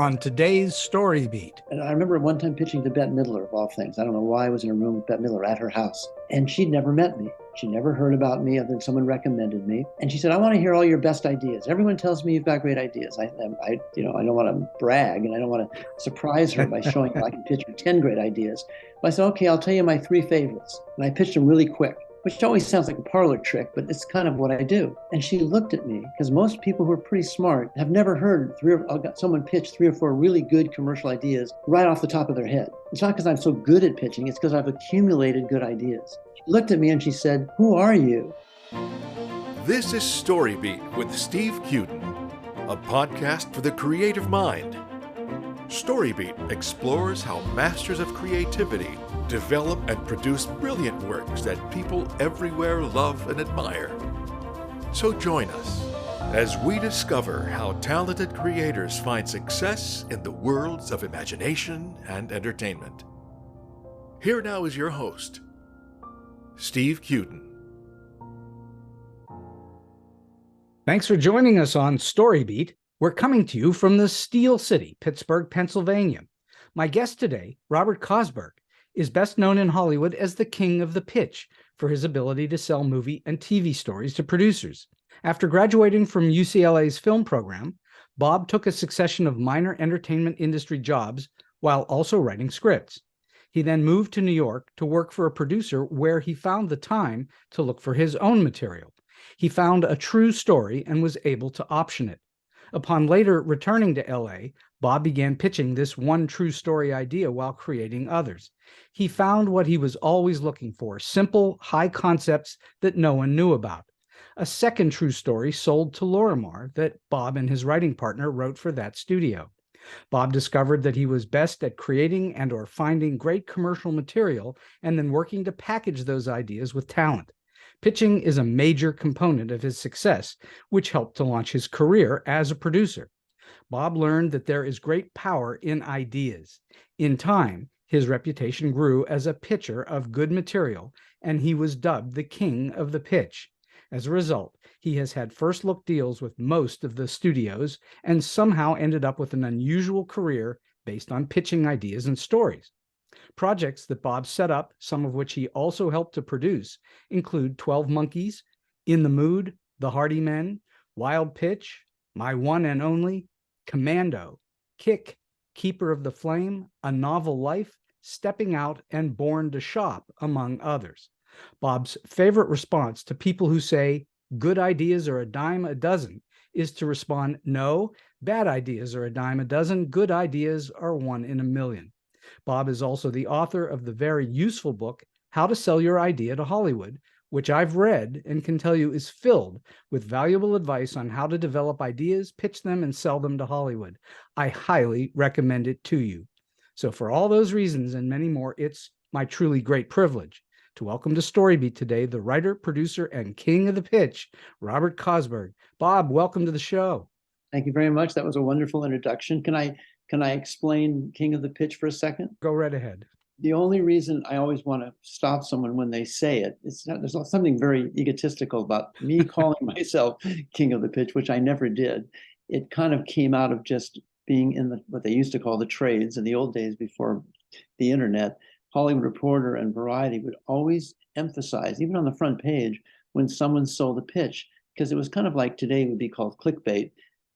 on today's Story Beat. And I remember one time pitching to Bette Midler, of all things. I don't know why I was in a room with Bette Midler at her house. And she'd never met me. She never heard about me other than someone recommended me. And she said, I want to hear all your best ideas. Everyone tells me you've got great ideas. I don't want to brag and I don't want to surprise her by showing her I can pitch her 10 great ideas. But I said, okay, I'll tell you my 3 favorites. And I pitched them really quick, which always sounds like a parlor trick, but it's kind of what I do. And she looked at me, because most people who are pretty smart have never heard someone pitch 3 or 4 really good commercial ideas right off the top of their head. It's not because I'm so good at pitching, it's because I've accumulated good ideas. She looked at me and she said, who are you? This is StoryBeat with Steve Cuden, a podcast for the creative mind. StoryBeat explores how masters of creativity develop and produce brilliant works that people everywhere love and admire. So join us as we discover how talented creators find success in the worlds of imagination and entertainment. Here now is your host, Steve Cuden. Thanks for joining us on Story Beat. We're coming to you from the Steel City, Pittsburgh, Pennsylvania. My guest today, Robert Kosberg, is best known in Hollywood as the king of the pitch for his ability to sell movie and TV stories to producers. After graduating from UCLA's film program, Bob took a succession of minor entertainment industry jobs while also writing scripts. He then moved to New York to work for a producer where he found the time to look for his own material. He found a true story and was able to option it. Upon later returning to LA, Bob began pitching this one true story idea while creating others. He found what he was always looking for, simple, high concepts that no one knew about. A second true story sold to Lorimar that Bob and his writing partner wrote for that studio. Bob discovered that he was best at creating and or finding great commercial material and then working to package those ideas with talent. Pitching is a major component of his success, which helped to launch his career as a producer. Bob learned that there is great power in ideas. In time, his reputation grew as a pitcher of good material, and he was dubbed the king of the pitch. As a result, he has had first-look deals with most of the studios and somehow ended up with an unusual career based on pitching ideas and stories. Projects that Bob set up, some of which he also helped to produce, include 12 Monkeys, In the Mood, The Hardy Men, Wild Pitch, My One and Only, Commando, Kick, Keeper of the Flame, A Novel Life, Stepping Out, and Born to Shop, among others. Bob's favorite response to people who say, good ideas are a dime a dozen, is to respond, no, bad ideas are a dime a dozen, good ideas are 1 in a million. Bob is also the author of the very useful book, How to Sell Your Idea to Hollywood, which I've read and can tell you is filled with valuable advice on how to develop ideas, pitch them, and sell them to Hollywood. I highly recommend it to you. So for all those reasons and many more, it's my truly great privilege to welcome to StoryBeat today the writer, producer, and king of the pitch, Robert Kosberg. Bob, welcome to the show. Thank you very much. That was a wonderful introduction. Can I explain king of the pitch for a second? Go right ahead. The only reason I always want to stop someone when they say it, there's something very egotistical about me calling myself king of the pitch, which I never did. It kind of came out of just being in what they used to call the trades in the old days before the internet. Hollywood Reporter and Variety would always emphasize, even on the front page, when someone sold a pitch, because it was kind of like today would be called clickbait.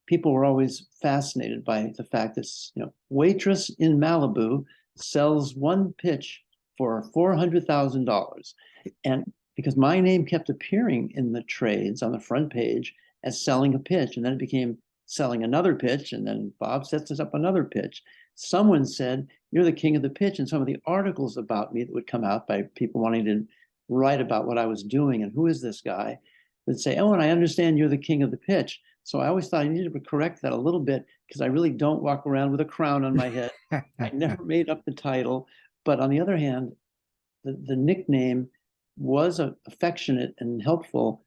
People were always fascinated by the fact that, waitress in Malibu sells one pitch for $400,000. And because my name kept appearing in the trades on the front page as selling a pitch, and then it became selling another pitch, and then Bob sets us up another pitch. Someone said, you're the king of the pitch, and some of the articles about me that would come out by people wanting to write about what I was doing and who is this guy, would say, oh, and I understand you're the king of the pitch. So I always thought I needed to correct that a little bit because I really don't walk around with a crown on my head. I never made up the title. But on the other hand, the nickname was affectionate and helpful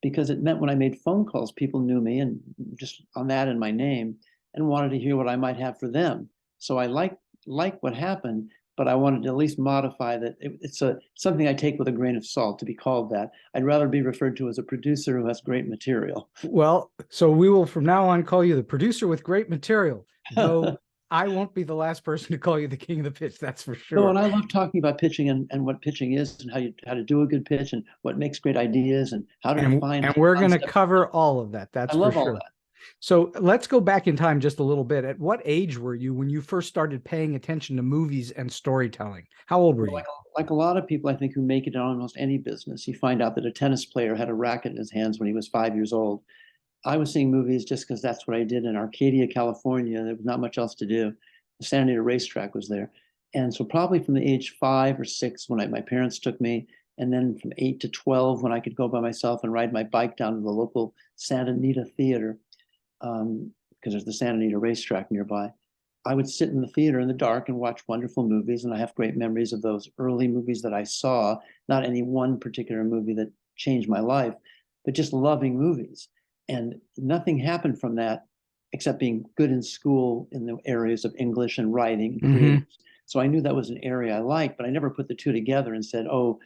because it meant when I made phone calls, people knew me and just on that and my name and wanted to hear what I might have for them. So I like what happened, but I wanted to at least modify that. It's something I take with a grain of salt to be called that. I'd rather be referred to as a producer who has great material. Well, so we will from now on call you the producer with great material. Though I won't be the last person to call you the king of the pitch, that's for No, sure. and I love talking about pitching and what pitching is and how to do a good pitch and what makes great ideas and how to define And we're going to concepts. cover all of that. I That's for love all sure. that. So let's go back in time just a little bit. At what age were you when you first started paying attention to movies and storytelling? How old were you? Like a lot of people, I think, who make it in almost any business, you find out that a tennis player had a racket in his hands when he was 5 years old. I was seeing movies just because that's what I did in Arcadia, California. There was not much else to do. The Santa Anita racetrack was there. And so probably from the age 5 or 6 when my parents took me, and then from 8 to 12 when I could go by myself and ride my bike down to the local Santa Anita theater, because there's the Santa Anita racetrack nearby. I would sit in the theater in the dark and watch wonderful movies. And I have great memories of those early movies that I saw, not any one particular movie that changed my life, but just loving movies. And nothing happened from that except being good in school in the areas of English and writing and creative. So I knew that was an area I liked, but I never put the two together and said, oh,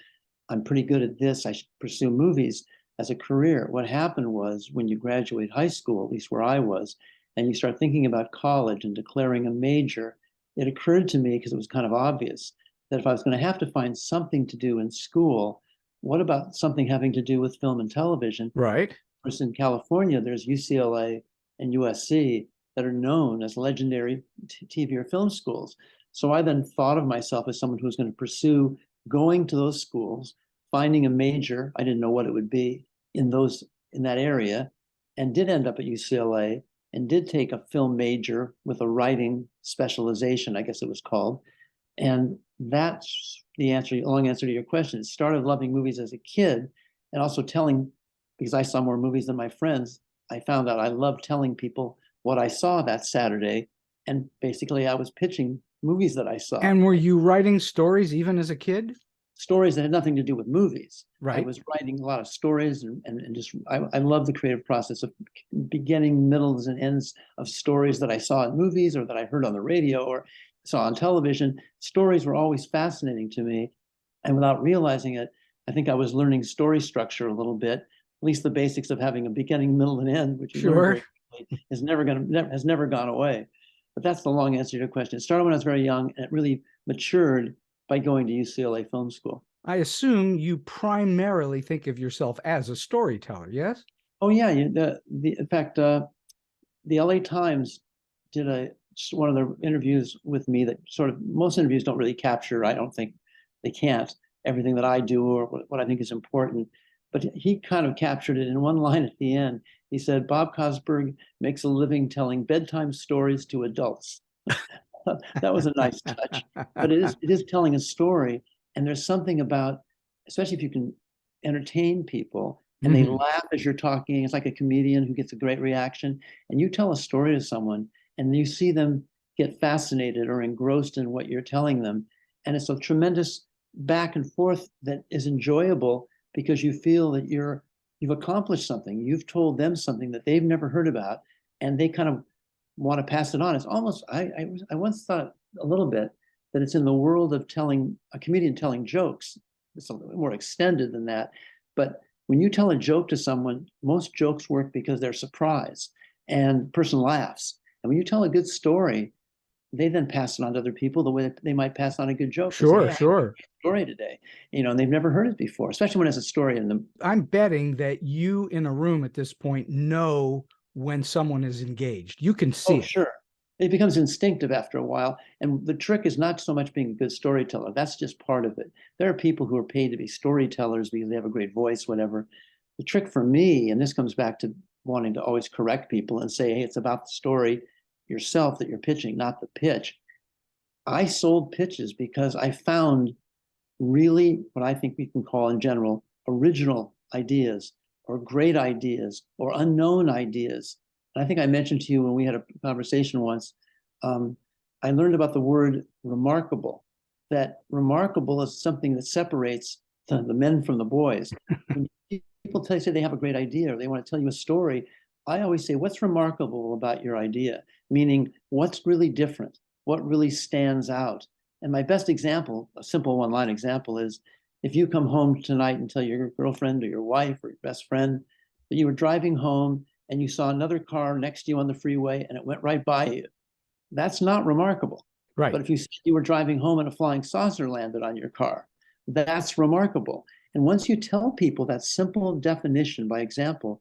I'm pretty good at this, I should pursue movies as a career. What happened was when you graduate high school, at least where I was, and you start thinking about college and declaring a major, it occurred to me, because it was kind of obvious, that if I was going to have to find something to do in school, what about something having to do with film and television? Right. Of course, in California, there's UCLA and USC that are known as legendary TV or film schools. So I then thought of myself as someone who was going to pursue going to those schools, finding a major, I didn't know what it would be, in that area, and did end up at UCLA and did take a film major with a writing specialization, I guess it was called. And that's the long answer to your question. It started loving movies as a kid and also telling, because I saw more movies than my friends, I found out I loved telling people what I saw that Saturday. And basically I was pitching movies that I saw. And were you writing stories even as a kid? Stories that had nothing to do with movies. Right. I was writing a lot of stories and just, I love the creative process of beginning, middles, and ends of stories that I saw in movies or that I heard on the radio or saw on television. Stories were always fascinating to me. And without realizing it, I think I was learning story structure a little bit, at least the basics of having a beginning, middle, and end, which has never gone away. But that's the long answer to your question. It started when I was very young, and it really matured by going to UCLA Film School. I assume you primarily think of yourself as a storyteller, yes? Oh yeah, in fact, the LA Times did one of the interviews with me that sort of, most interviews don't really capture, I don't think they can't, everything that I do or what I think is important. But he kind of captured it in one line at the end. He said, Bob Kosberg makes a living telling bedtime stories to adults. That was a nice touch. But it is telling a story. And there's something about, especially if you can entertain people and they laugh as you're talking. It's like a comedian who gets a great reaction. And you tell a story to someone and you see them get fascinated or engrossed in what you're telling them. And it's a tremendous back and forth that is enjoyable because you feel that you've accomplished something. You've told them something that they've never heard about, and they kind of want to pass it on. It's almost, I once thought a little bit that it's in the world of a comedian telling jokes. It's a little more extended than that. But when you tell a joke to someone, most jokes work because they're surprised and the person laughs. And when you tell a good story, they then pass it on to other people the way that they might pass on a good joke. Sure, say, hey, sure. Story today, and they've never heard it before, especially when it's a story in them. I'm betting that you in a room at this point know when someone is engaged. You can see it. Sure. It becomes instinctive after a while. And the trick is not so much being a good storyteller. That's just part of it. There are people who are paid to be storytellers because they have a great voice, whatever. The trick for me, and this comes back to wanting to always correct people and say, hey, it's about the story yourself that you're pitching, not the pitch. I sold pitches because I found really what I think we can call in general original ideas or great ideas or unknown ideas. And I think I mentioned to you when we had a conversation once, I learned about the word remarkable, that remarkable is something that separates the men from the boys. When people say they have a great idea or they want to tell you a story, I always say, what's remarkable about your idea? Meaning, what's really different? What really stands out? And my best example, a simple one-line example, is if you come home tonight and tell your girlfriend or your wife or your best friend that you were driving home and you saw another car next to you on the freeway and it went right by you. That's not remarkable. Right. But if you said you were driving home and a flying saucer landed on your car, that's remarkable. And once you tell people that simple definition by example,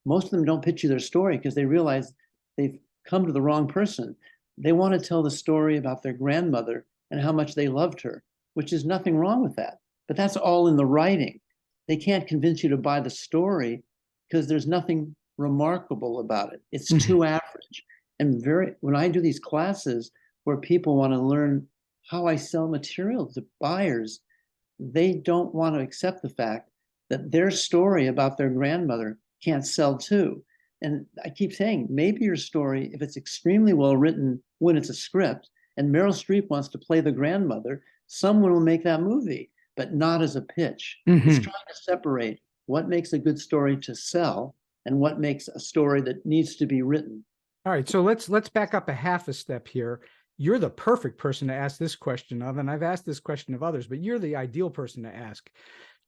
most of them don't pitch you their story because they realize they've come to the wrong person. They want to tell the story about their grandmother and how much they loved her, which is nothing wrong with that. But that's all in the writing. They can't convince you to buy the story because there's nothing remarkable about it. It's too average. And when I do these classes where people want to learn how I sell material to buyers, they don't want to accept the fact that their story about their grandmother can't sell too. And I keep saying, maybe your story, if it's extremely well written when it's a script, and Meryl Streep wants to play the grandmother, someone will make that movie, but not as a pitch. It's trying to separate what makes a good story to sell and what makes a story that needs to be written. All right, so let's back up a half a step here. You're the perfect person to ask this question of, and I've asked this question of others, but you're the ideal person to ask.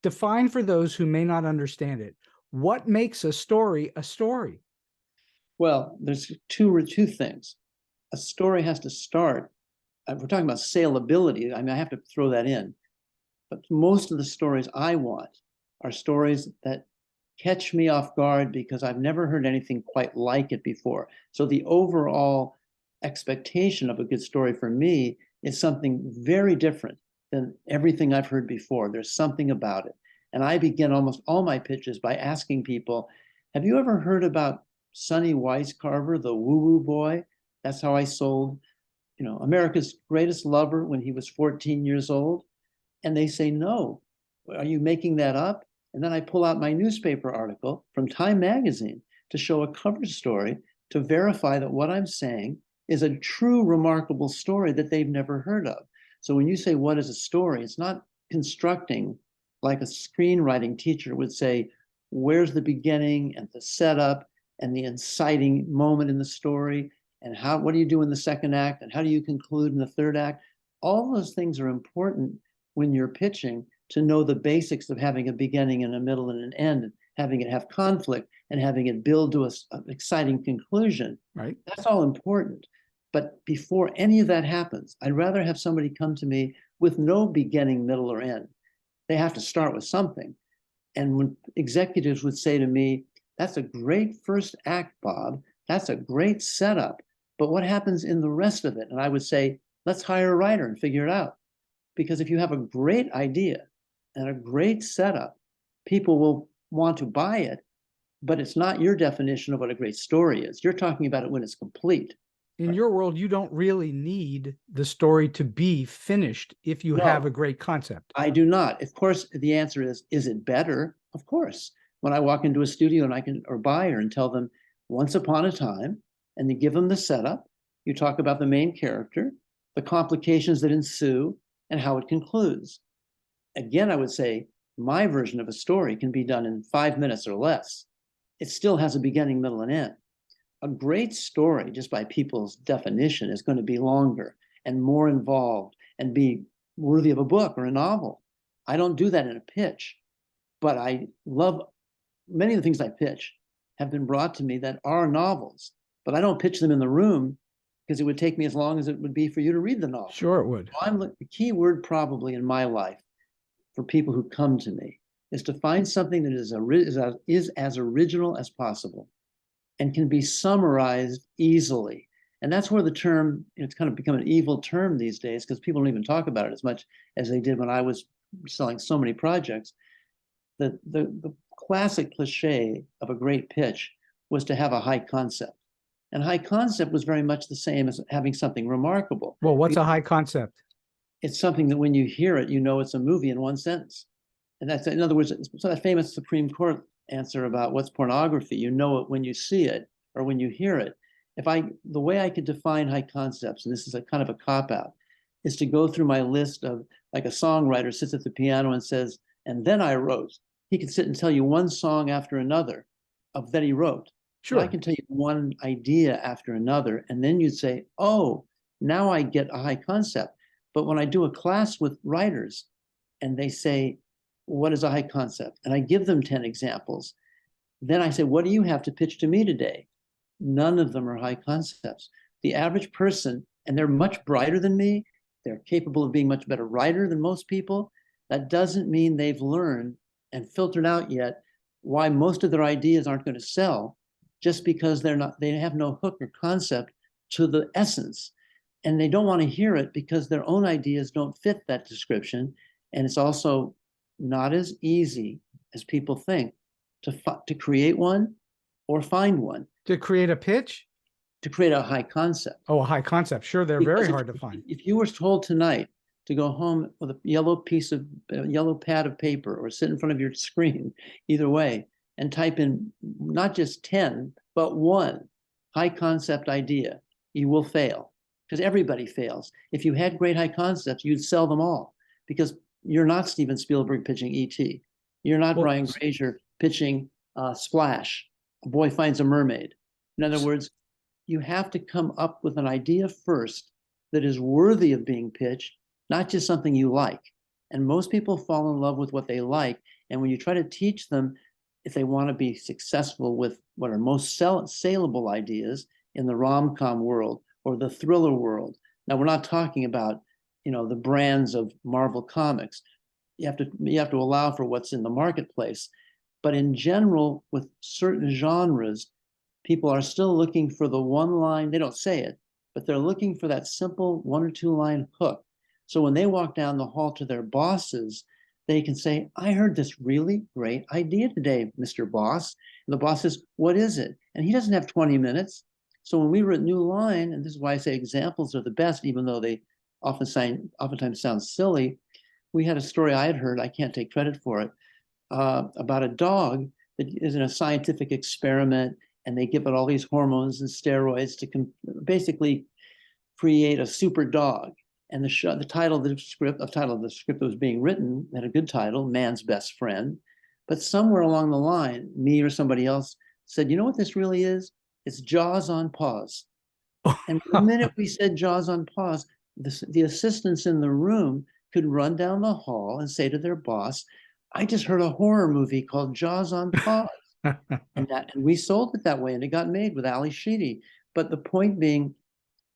Define for those who may not understand it, what makes a story a story? Well, there's two things. A story has to start. We're talking about saleability. I mean, I have to throw that in. But most of the stories I want are stories that catch me off guard because I've never heard anything quite like it before. So the overall expectation of a good story for me is something very different than everything I've heard before. There's something about it. And I begin almost all my pitches by asking people, have you ever heard about Sonny Weiscarver, the woo-woo boy? That's how I sold, America's Greatest Lover when he was 14 years old. And they say, no, are you making that up? And then I pull out my newspaper article from Time magazine to show a cover story to verify that what I'm saying is a true remarkable story that they've never heard of. So when you say, what is a story? It's not constructing like a screenwriting teacher would say, where's the beginning and the setup and the inciting moment in the story? And what do you do in the second act? And how do you conclude in the third act? All those things are important when you're pitching to know the basics of having a beginning and a middle and an end, and having it have conflict and having it build to an exciting conclusion. Right. That's all important. But before any of that happens, I'd rather have somebody come to me with no beginning, middle, or end. They have to start with something. And when executives would say to me, that's a great first act, Bob, that's a great setup, but what happens in the rest of it? And I would say, let's hire a writer and figure it out. Because if you have a great idea and a great setup, people will want to buy it, but it's not your definition of what a great story is. You're talking about it when it's complete. In your world, you don't really need the story to be finished if you have a great concept. I do not. Of course, the answer is it better? Of course. When I walk into a studio and or buyer and tell them once upon a time, and you give them the setup, you talk about the main character, the complications that ensue, and how it concludes. Again, I would say my version of a story can be done in 5 minutes or less. It still has a beginning, middle, and end. A great story, just by people's definition, is going to be longer and more involved and be worthy of a book or a novel. I don't do that in a pitch, but I love many of the things I pitch have been brought to me that are novels, but I don't pitch them in the room because it would take me as long as it would be for you to read the novel. Sure, it would. The key word probably in my life for people who come to me is to find something that is as original as possible and can be summarized easily. And that's where the term, it's kind of become an evil term these days because people don't even talk about it as much as they did when I was selling so many projects. The classic cliche of a great pitch was to have a high concept. And high concept was very much the same as having something remarkable. Well, what's a high concept? It's something that when you hear it, you know it's a movie in one sentence. And that's, in other words, so that famous Supreme Court answer about what's pornography, you know it when you see it or when you hear it. The way I could define high concepts, and this is a kind of a cop-out, is to go through my list of, like a songwriter sits at the piano and says, and then I wrote. He could sit and tell you one song after another of that he wrote. Sure. But I can tell you one idea after another, and then you'd say, oh, now I get a high concept. But when I do a class with writers and they say, what is a high concept? And I give them 10 examples. Then I say, what do you have to pitch to me today? None of them are high concepts. the average person, and they're much brighter than me, they're capable of being much better writer than most people. That doesn't mean they've learned and filtered out yet why most of their ideas aren't going to sell, just because they have no hook or concept to the essence. And they don't want to hear it because their own ideas don't fit that description. And it's also not as easy as people think to create one or find one. To create a pitch? To create a high concept. Oh, a high concept. Sure, they're very hard to find. If you were told tonight to go home with a yellow pad of paper or sit in front of your screen, either way, and type in not just 10, but one high concept idea, you will fail, because everybody fails. If you had great high concepts, you'd sell them all, because you're not Steven Spielberg pitching E.T. You're not Brian Grazer pitching Splash, A Boy Finds a Mermaid. In other words, you have to come up with an idea first that is worthy of being pitched, not just something you like. And most people fall in love with what they like. And when you try to teach them, if they want to be successful with what are most saleable ideas in the rom-com world or the thriller world. Now, we're not talking about, the brands of Marvel Comics. You have to allow for what's in the marketplace. But in general, with certain genres, people are still looking for the one line. They don't say it, but they're looking for that simple 1 or 2 line hook. So when they walk down the hall to their bosses, they can say, I heard this really great idea today, Mr. Boss. And the boss says, what is it? And he doesn't have 20 minutes. So when we wrote New Line, and this is why I say examples are the best, even though they oftentimes sound silly, we had a story I had heard, I can't take credit for it, about a dog that is in a scientific experiment, and they give it all these hormones and steroids to basically create a super dog. And the title of the script that was being written had a good title, Man's Best Friend. But somewhere along the line, me or somebody else said, you know what this really is? It's Jaws on pause. And the minute we said Jaws on pause, the assistants in the room could run down the hall and say to their boss, I just heard a horror movie called Jaws on pause. and we sold it that way, and it got made with Ali Sheedy. But the point being,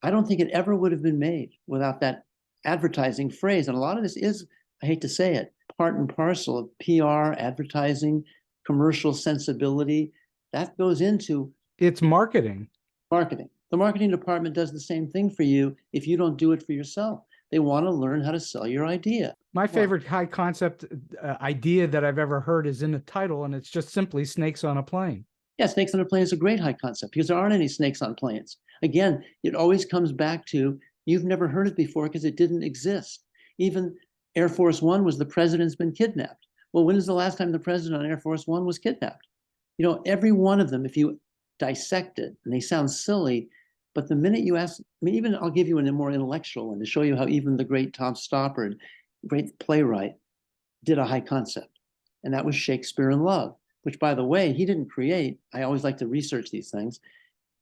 I don't think it ever would have been made without that advertising phrase. And a lot of this is, I hate to say it, part and parcel of PR, advertising, commercial sensibility. That goes into it's marketing. Marketing. The marketing department does the same thing for you if you don't do it for yourself. They want to learn how to sell your idea. My favorite high concept idea that I've ever heard is in the title, and it's just simply Snakes on a Plane. Yeah, Snakes on a Plane is a great high concept because there aren't any snakes on planes. Again, it always comes back to you've never heard it before because it didn't exist. Even Air Force One was the president's been kidnapped. Well, when is the last time the president on Air Force One was kidnapped? Every one of them, if you dissect it, and they sound silly, but the minute you ask, even I'll give you a more intellectual one to show you how even the great Tom Stoppard, great playwright, did a high concept. And that was Shakespeare in Love, which, by the way, he didn't create. I always like to research these things.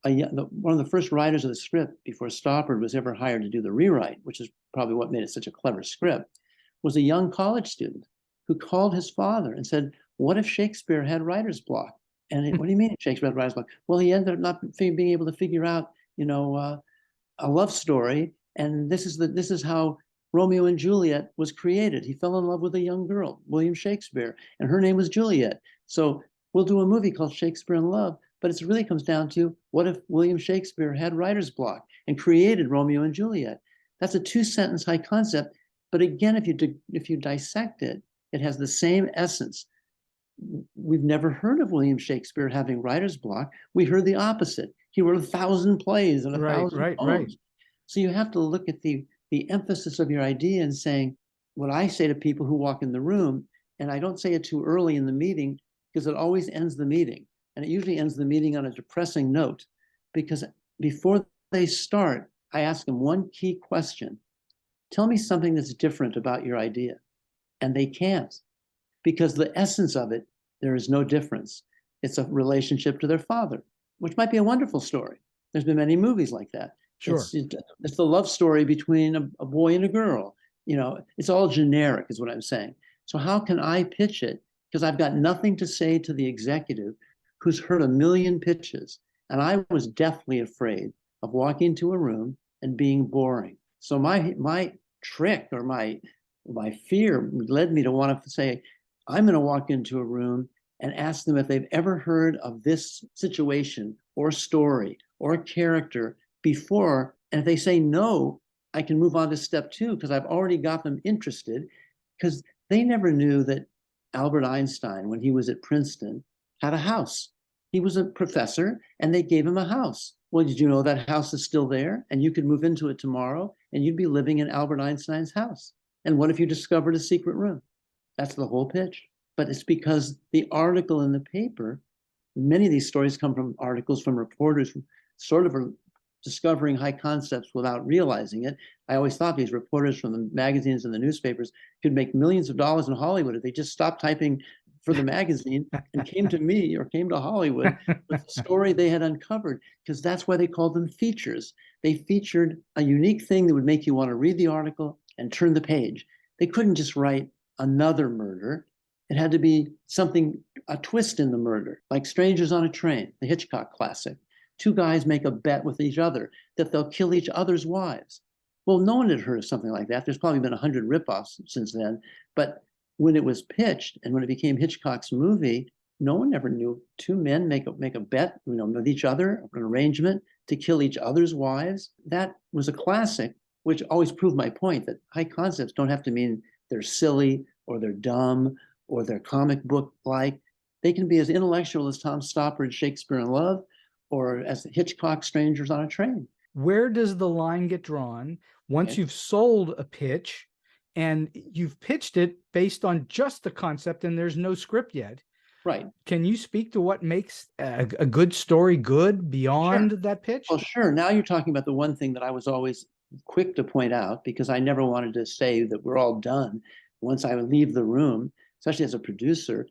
One of the first writers of the script before Stoppard was ever hired to do the rewrite, which is probably what made it such a clever script, was a young college student who called his father and said, what if Shakespeare had writer's block? And what do you mean Shakespeare had writer's block? Well, he ended up not being able to figure out, a love story. And this is how Romeo and Juliet was created. He fell in love with a young girl, William Shakespeare, and her name was Juliet. So we'll do a movie called Shakespeare in Love, but it really comes down to what if William Shakespeare had writer's block and created Romeo and Juliet? That's a 2-sentence high concept. But again, if you dissect it, it has the same essence. We've never heard of William Shakespeare having writer's block. We heard the opposite. He wrote 1,000 plays and 1,000 poems. Right. So you have to look at the emphasis of your idea and saying, what I say to people who walk in the room, and I don't say it too early in the meeting because it always ends the meeting. And it usually ends the meeting on a depressing note, because before they start, I ask them one key question. Tell me something that's different about your idea. And they can't, because the essence of it, there is no difference. It's a relationship to their father, which might be a wonderful story. There's been many movies like that. Sure. It's the love story between a boy and a girl. It's all generic is what I'm saying. So how can I pitch it? Because I've got nothing to say to the executive who's heard 1 million pitches. And I was deathly afraid of walking into a room and being boring. So my trick or my fear led me to want to say, I'm going to walk into a room and ask them if they've ever heard of this situation or story or character before. And if they say no, I can move on to step 2 because I've already got them interested, because they never knew that Albert Einstein, when he was at Princeton, had a house. He was a professor and they gave him a house. Well, did you know that house is still there and you could move into it tomorrow and you'd be living in Albert Einstein's house? And what if you discovered a secret room? That's the whole pitch. But it's because the article in the paper, many of these stories come from articles from reporters who sort of are discovering high concepts without realizing it. I always thought these reporters from the magazines and the newspapers could make millions of dollars in Hollywood if they just stopped typing for the magazine and came to me or came to Hollywood with the story they had uncovered, because that's why they called them features. They featured a unique thing that would make you want to read the article and turn the page. They couldn't just write another murder. It had to be something, a twist in the murder, like Strangers on a Train, the Hitchcock classic. 2 guys make a bet with each other that they'll kill each other's wives. Well, no one had heard of something like that. There's probably been 100 ripoffs since then. But when it was pitched and when it became Hitchcock's movie, no one ever knew 2 men make a bet, with each other, an arrangement to kill each other's wives. That was a classic, which always proved my point that high concepts don't have to mean they're silly or they're dumb or they're comic book-like. They can be as intellectual as Tom Stoppard's Shakespeare in Love or as Hitchcock Strangers on a Train. Where does the line get drawn once you've sold a pitch and you've pitched it based on just the concept and there's no script yet? Right. Can you speak to what makes a good story good beyond that pitch? Well, sure. Now you're talking about the one thing that I was always quick to point out, because I never wanted to say that we're all done once I would leave the room, especially as a producer.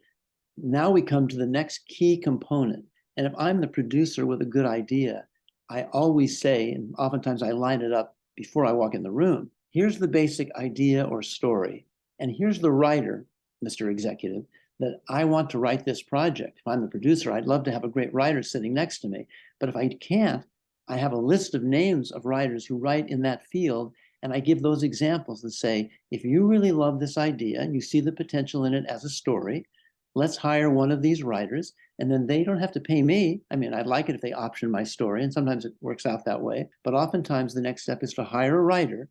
Now we come to the next key component. And if I'm the producer with a good idea, I always say, and oftentimes I line it up before I walk in the room, here's the basic idea or story. And here's the writer, Mr. Executive, that I want to write this project. If I'm the producer, I'd love to have a great writer sitting next to me. But if I can't, I have a list of names of writers who write in that field, and I give those examples and say, if you really love this idea and you see the potential in it as a story, let's hire one of these writers, and then they don't have to pay me. I mean, I'd like it if they option my story, and sometimes it works out that way. But oftentimes the next step is to hire a writer,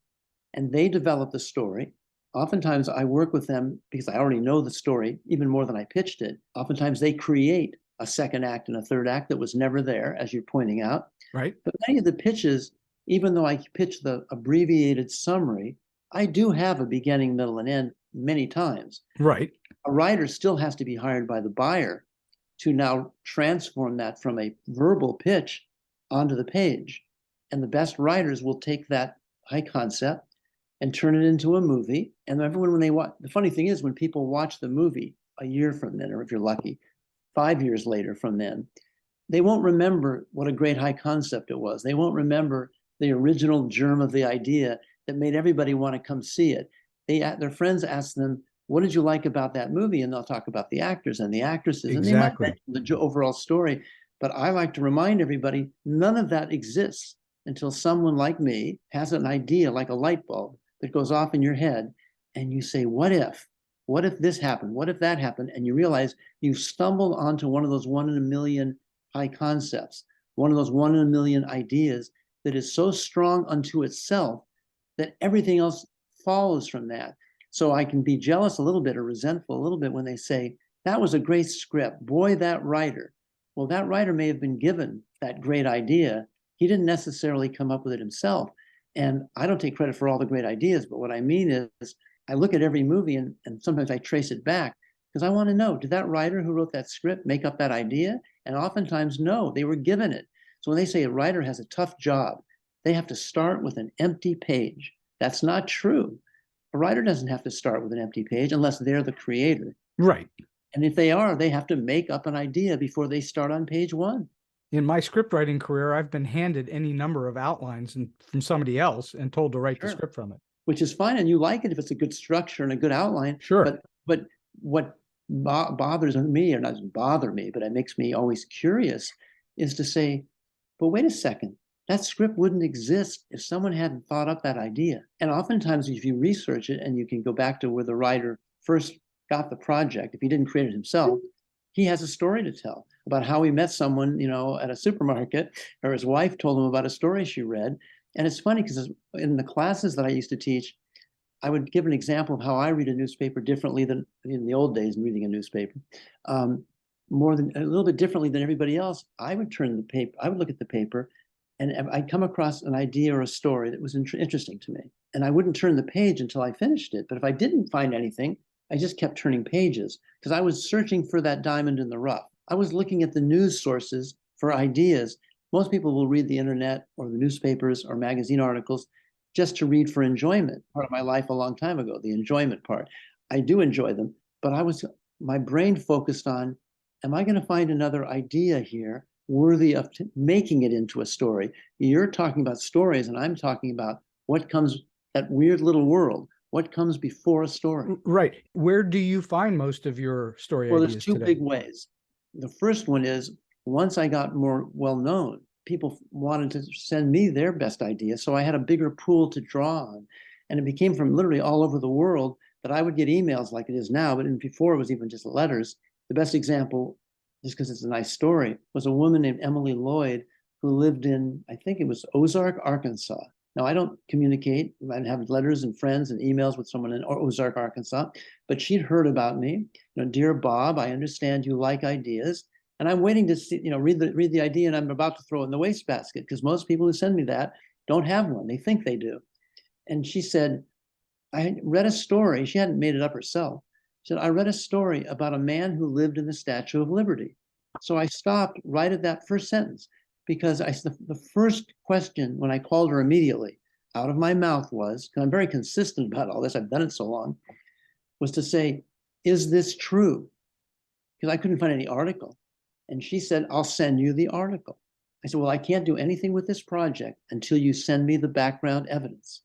and they develop the story. Oftentimes I work with them because I already know the story even more than I pitched it. Oftentimes they create a second act and a third act that was never there, as you're pointing out. Right. But many of the pitches, even though I pitch the abbreviated summary, I do have a beginning, middle, and end many times. Right. A writer still has to be hired by the buyer to now transform that from a verbal pitch onto the page. And the best writers will take that high concept and turn it into a movie. And everyone, when they watch, the funny thing is when people watch the movie a year from then, or if you're lucky, 5 years later from then, they won't remember what a great high concept it was. They won't remember the original germ of the idea that made everybody want to come see it. Their friends ask them, what did you like about that movie? And they'll talk about the actors and the actresses. Exactly. And they might mention the overall story. But I like to remind everybody, none of that exists until someone like me has an idea, like a light bulb, that goes off in your head. And you say, what if? What if this happened? What if that happened? And you realize you've stumbled onto one of those 1 in a million high concepts, one of those 1 in a million ideas that is so strong unto itself that everything else follows from that. So I can be jealous a little bit or resentful a little bit when they say, that was a great script. Boy, that writer. Well, that writer may have been given that great idea. He didn't necessarily come up with it himself. And I don't take credit for all the great ideas, but what I mean is I look at every movie and sometimes I trace it back because I want to know, did that writer who wrote that script make up that idea? And oftentimes, no, they were given it. So when they say a writer has a tough job, they have to start with an empty page. That's not true. A writer doesn't have to start with an empty page unless they're the creator. Right. And if they are, they have to make up an idea before they start on page 1. In my script writing career, I've been handed any number of outlines from somebody else and told to write the script from it. Which is fine, and you like it if it's a good structure and a good outline. Sure. But what bothers me, or not bother me, but it makes me always curious, is to say, but wait a second, that script wouldn't exist if someone hadn't thought up that idea. And oftentimes, if you research it and you can go back to where the writer first got the project, if he didn't create it himself, he has a story to tell about how he met someone, at a supermarket, or his wife told him about a story she read. And it's funny because in the classes that I used to teach, I would give an example of how I read a newspaper differently than in the old days reading a newspaper. A little bit differently than everybody else. I would look at the paper, and I'd come across an idea or a story that was interesting to me. And I wouldn't turn the page until I finished it. But if I didn't find anything, I just kept turning pages because I was searching for that diamond in the rough. I was looking at the news sources for ideas. Most people will read the internet or the newspapers or magazine articles just to read for enjoyment. Part of my life a long time ago, the enjoyment part. I do enjoy them, but my brain focused on, am I going to find another idea here worthy of making it into a story? You're talking about stories, and I'm talking about what comes, that weird little world, what comes before a story. Right. Where do you find most of your story Well, ideas there's two today? big ways. The first one is, once I got more well-known, people wanted to send me their best ideas, so I had a bigger pool to draw on. And it became from literally all over the world that I would get emails like it is now, but before it was even just letters. The best example, just because it's a nice story, was a woman named Emily Lloyd who lived in, I think it was Ozark, Arkansas. Now, I don't communicate and have letters and friends and emails with someone in Ozark, Arkansas, but she'd heard about me. Dear Bob, I understand you like ideas, and I'm waiting to see, read the idea, and I'm about to throw it in the wastebasket because most people who send me that don't have one. They think they do. And she said, I read a story. She hadn't made it up herself. She said, I read a story about a man who lived in the Statue of Liberty. So I stopped right at that first sentence because the first question when I called her immediately out of my mouth was, because I'm very consistent about all this, I've done it so long, was to say, is this true? Because I couldn't find any article. And she said, I'll send you the article. I said, well, I can't do anything with this project until you send me the background evidence.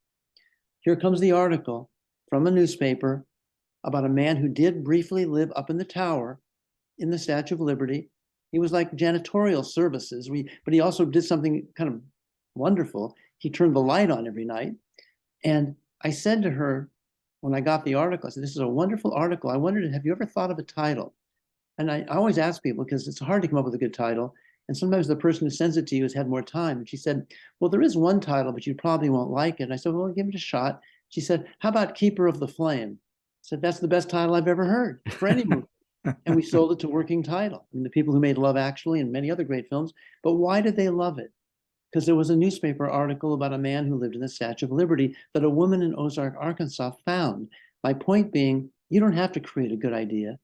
Here comes the article from a newspaper about a man who did briefly live up in the tower in the Statue of Liberty. He was like janitorial services, but he also did something kind of wonderful. He turned the light on every night. And I said to her, when I got the article, I said, this is a wonderful article. I wondered, have you ever thought of a title? And I always ask people, because it's hard to come up with a good title. And sometimes the person who sends it to you has had more time. And she said, well, there is one title, but you probably won't like it. And I said, well, give it a shot. She said, how about Keeper of the Flame? I said, that's the best title I've ever heard for any movie. And we sold it to working title. I mean, the people who made Love Actually and many other great films. But why did they love it? Because there was a newspaper article about a man who lived in the Statue of Liberty that a woman in Ozark, Arkansas found. My point being, you don't have to create a good idea.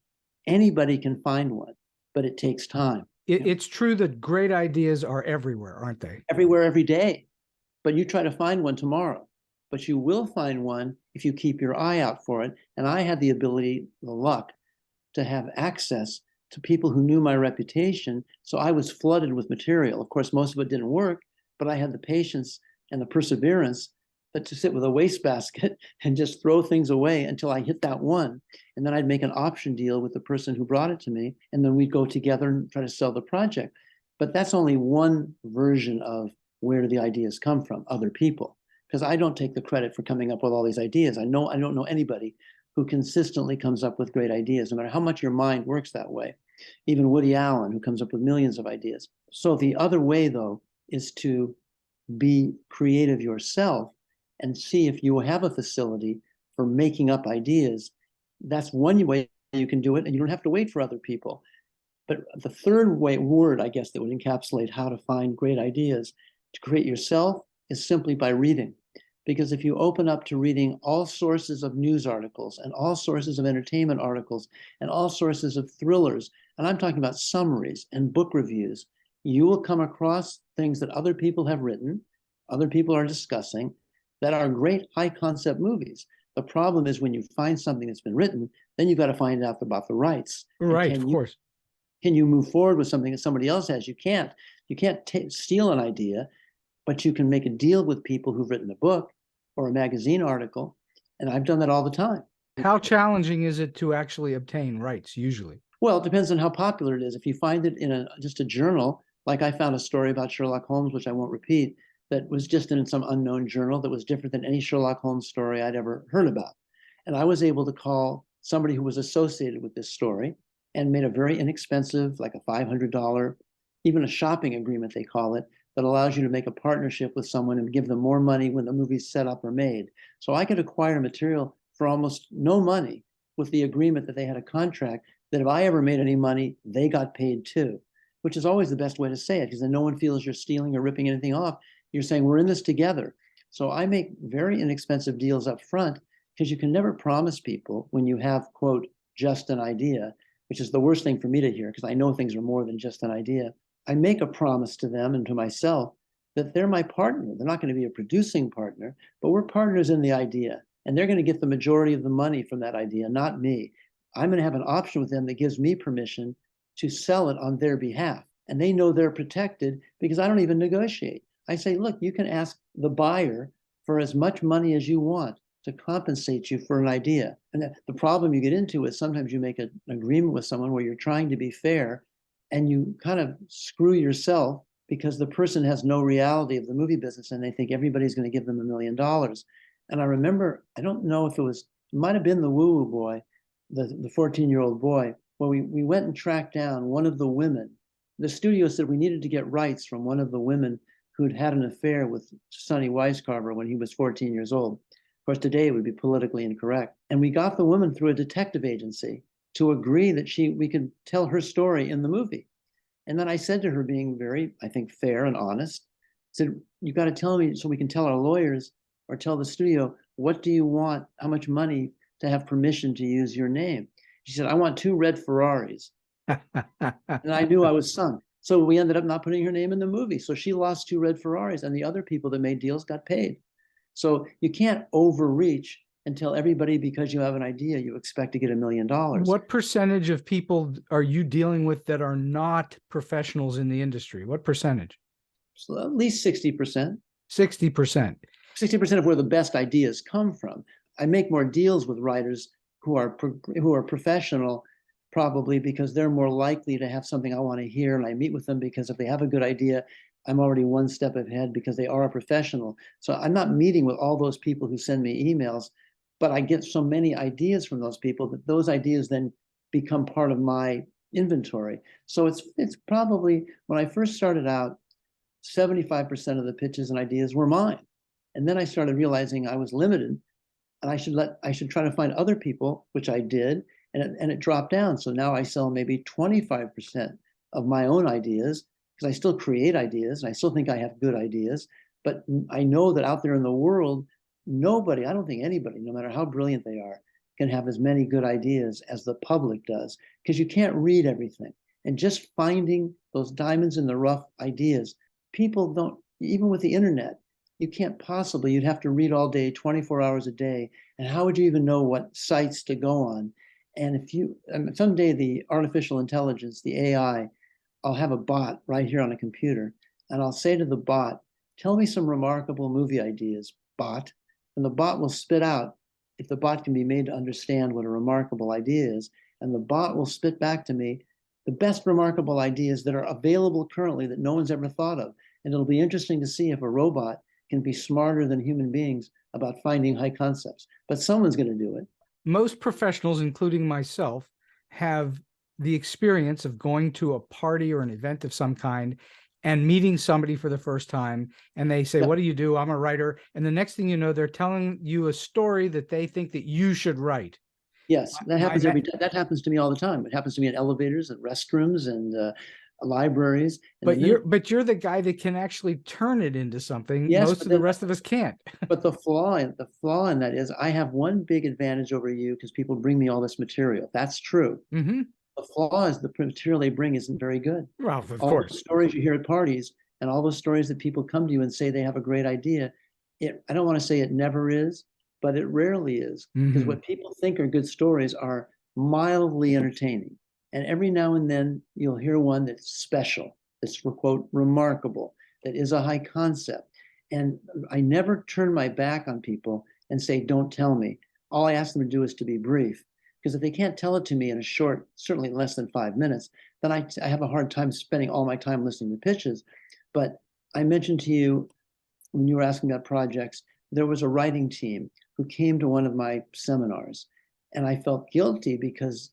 Anybody can find one, but it takes time. It's true that great ideas are everywhere, aren't they? Everywhere, every day. But you try to find one tomorrow. But you will find one if you keep your eye out for it. And I had the ability, the luck, to have access to people who knew my reputation. So I was flooded with material. Of course, most of it didn't work, but I had the patience and the perseverance to sit with a wastebasket and just throw things away until I hit that one. And then I'd make an option deal with the person who brought it to me. And then we'd go together and try to sell the project. But that's only one version of where the ideas come from, other people. Because I don't take the credit for coming up with all these ideas. I don't know anybody who consistently comes up with great ideas, no matter how much your mind works that way. Even Woody Allen, who comes up with millions of ideas. So the other way, though, is to be creative yourself and see if you have a facility for making up ideas. That's one way you can do it, and you don't have to wait for other people. But the third word, I guess, that would encapsulate how to find great ideas to create yourself is simply by reading. Because if you open up to reading all sources of news articles and all sources of entertainment articles and all sources of thrillers, and I'm talking about summaries and book reviews, you will come across things that other people have written, other people are discussing, that are great high concept movies. The problem is when you find something that's been written, then you've got to find out about the rights. Right, of course. Can you move forward with something that somebody else has? You can't. You can't steal an idea, but you can make a deal with people who've written a book or a magazine article, and I've done that all the time. How challenging is it to actually obtain rights, usually? Well, it depends on how popular it is. If you find it in just a journal, like I found a story about Sherlock Holmes, which I won't repeat, that was just in some unknown journal that was different than any Sherlock Holmes story I'd ever heard about. And I was able to call somebody who was associated with this story and made a very inexpensive, like a $500, even a shopping agreement, they call it, that allows you to make a partnership with someone and give them more money when the movie's set up or made. So I could acquire material for almost no money with the agreement that they had a contract that if I ever made any money, they got paid too, which is always the best way to say it, because then no one feels you're stealing or ripping anything off. You're saying, we're in this together. So I make very inexpensive deals up front, because you can never promise people when you have, quote, just an idea, which is the worst thing for me to hear, because I know things are more than just an idea. I make a promise to them and to myself that they're my partner. They're not going to be a producing partner, but we're partners in the idea. And they're going to get the majority of the money from that idea, not me. I'm going to have an option with them that gives me permission to sell it on their behalf. And they know they're protected because I don't even negotiate. I say, look, you can ask the buyer for as much money as you want to compensate you for an idea. And the problem you get into is sometimes you make an agreement with someone where you're trying to be fair and you kind of screw yourself because the person has no reality of the movie business and they think everybody's going to give them $1 million. And I remember, I don't know if it might have been the woo-woo boy, the 14-year-old boy, where we went and tracked down one of the women. The studio said we needed to get rights from one of the women who'd had an affair with Sonny Weiscarver when he was 14 years old. Of course, today it would be politically incorrect. And we got the woman through a detective agency to agree that we could tell her story in the movie. And then I said to her, being very, I think, fair and honest, said, you got to tell me so we can tell our lawyers or tell the studio, what do you want, how much money to have permission to use your name? She said, I want 2 red Ferraris. And I knew I was sunk. So we ended up not putting her name in the movie. So she lost 2 red Ferraris and the other people that made deals got paid. So you can't overreach and tell everybody because you have an idea you expect to get $1 million. What percentage of people are you dealing with that are not professionals in the industry? What percentage? So at least 60%. 60%. 60% of where the best ideas come from. I make more deals with writers who are professional, probably because they're more likely to have something I want to hear, and I meet with them because if they have a good idea, I'm already one step ahead because they are a professional. So I'm not meeting with all those people who send me emails, but I get so many ideas from those people that those ideas then become part of my inventory. So it's probably, when I first started out, 75% of the pitches and ideas were mine. And then I started realizing I was limited and I should try to find other people, which I did, and it dropped down. So now I sell maybe 25% of my own ideas, because I still create ideas and I still think I have good ideas. But I know that out there in the world, nobody, I don't think anybody, no matter how brilliant they are, can have as many good ideas as the public does, because you can't read everything. And just finding those diamonds in the rough ideas, people don't, even with the internet, you can't possibly, you'd have to read all day, 24 hours a day. And how would you even know what sites to go on? And if you, someday the artificial intelligence, the AI, I'll have a bot right here on a computer, and I'll say to the bot, tell me some remarkable movie ideas, bot. And the bot will spit out, if the bot can be made to understand what a remarkable idea is, and the bot will spit back to me the best remarkable ideas that are available currently that no one's ever thought of. And it'll be interesting to see if a robot can be smarter than human beings about finding high concepts. But someone's going to do it. Most professionals, including myself, have the experience of going to a party or an event of some kind and meeting somebody for the first time. And they say, what do you do? I'm a writer. And the next thing you know, they're telling you a story that they think that you should write. Yes, that happens every time. That happens to me all the time. It happens to me in elevators and restrooms and libraries. And but you're the guy that can actually turn it into something. Yes, most of the rest of us can't. But the flaw in that is I have one big advantage over you because people bring me all this material. That's true. Mm-hmm. The flaw is the material they bring isn't very good. Well, of all course. The stories you hear at parties and all those stories that people come to you and say they have a great idea. I don't want to say it never is, but it rarely is. Because what people think are good stories are mildly entertaining. And every now and then you'll hear one that's special, that's, quote, remarkable, that is a high concept. And I never turn my back on people and say, don't tell me. All I ask them to do is to be brief. Because if they can't tell it to me in a short, certainly less than 5 minutes, then I have a hard time spending all my time listening to pitches. But I mentioned to you when you were asking about projects, there was a writing team who came to one of my seminars, and I felt guilty because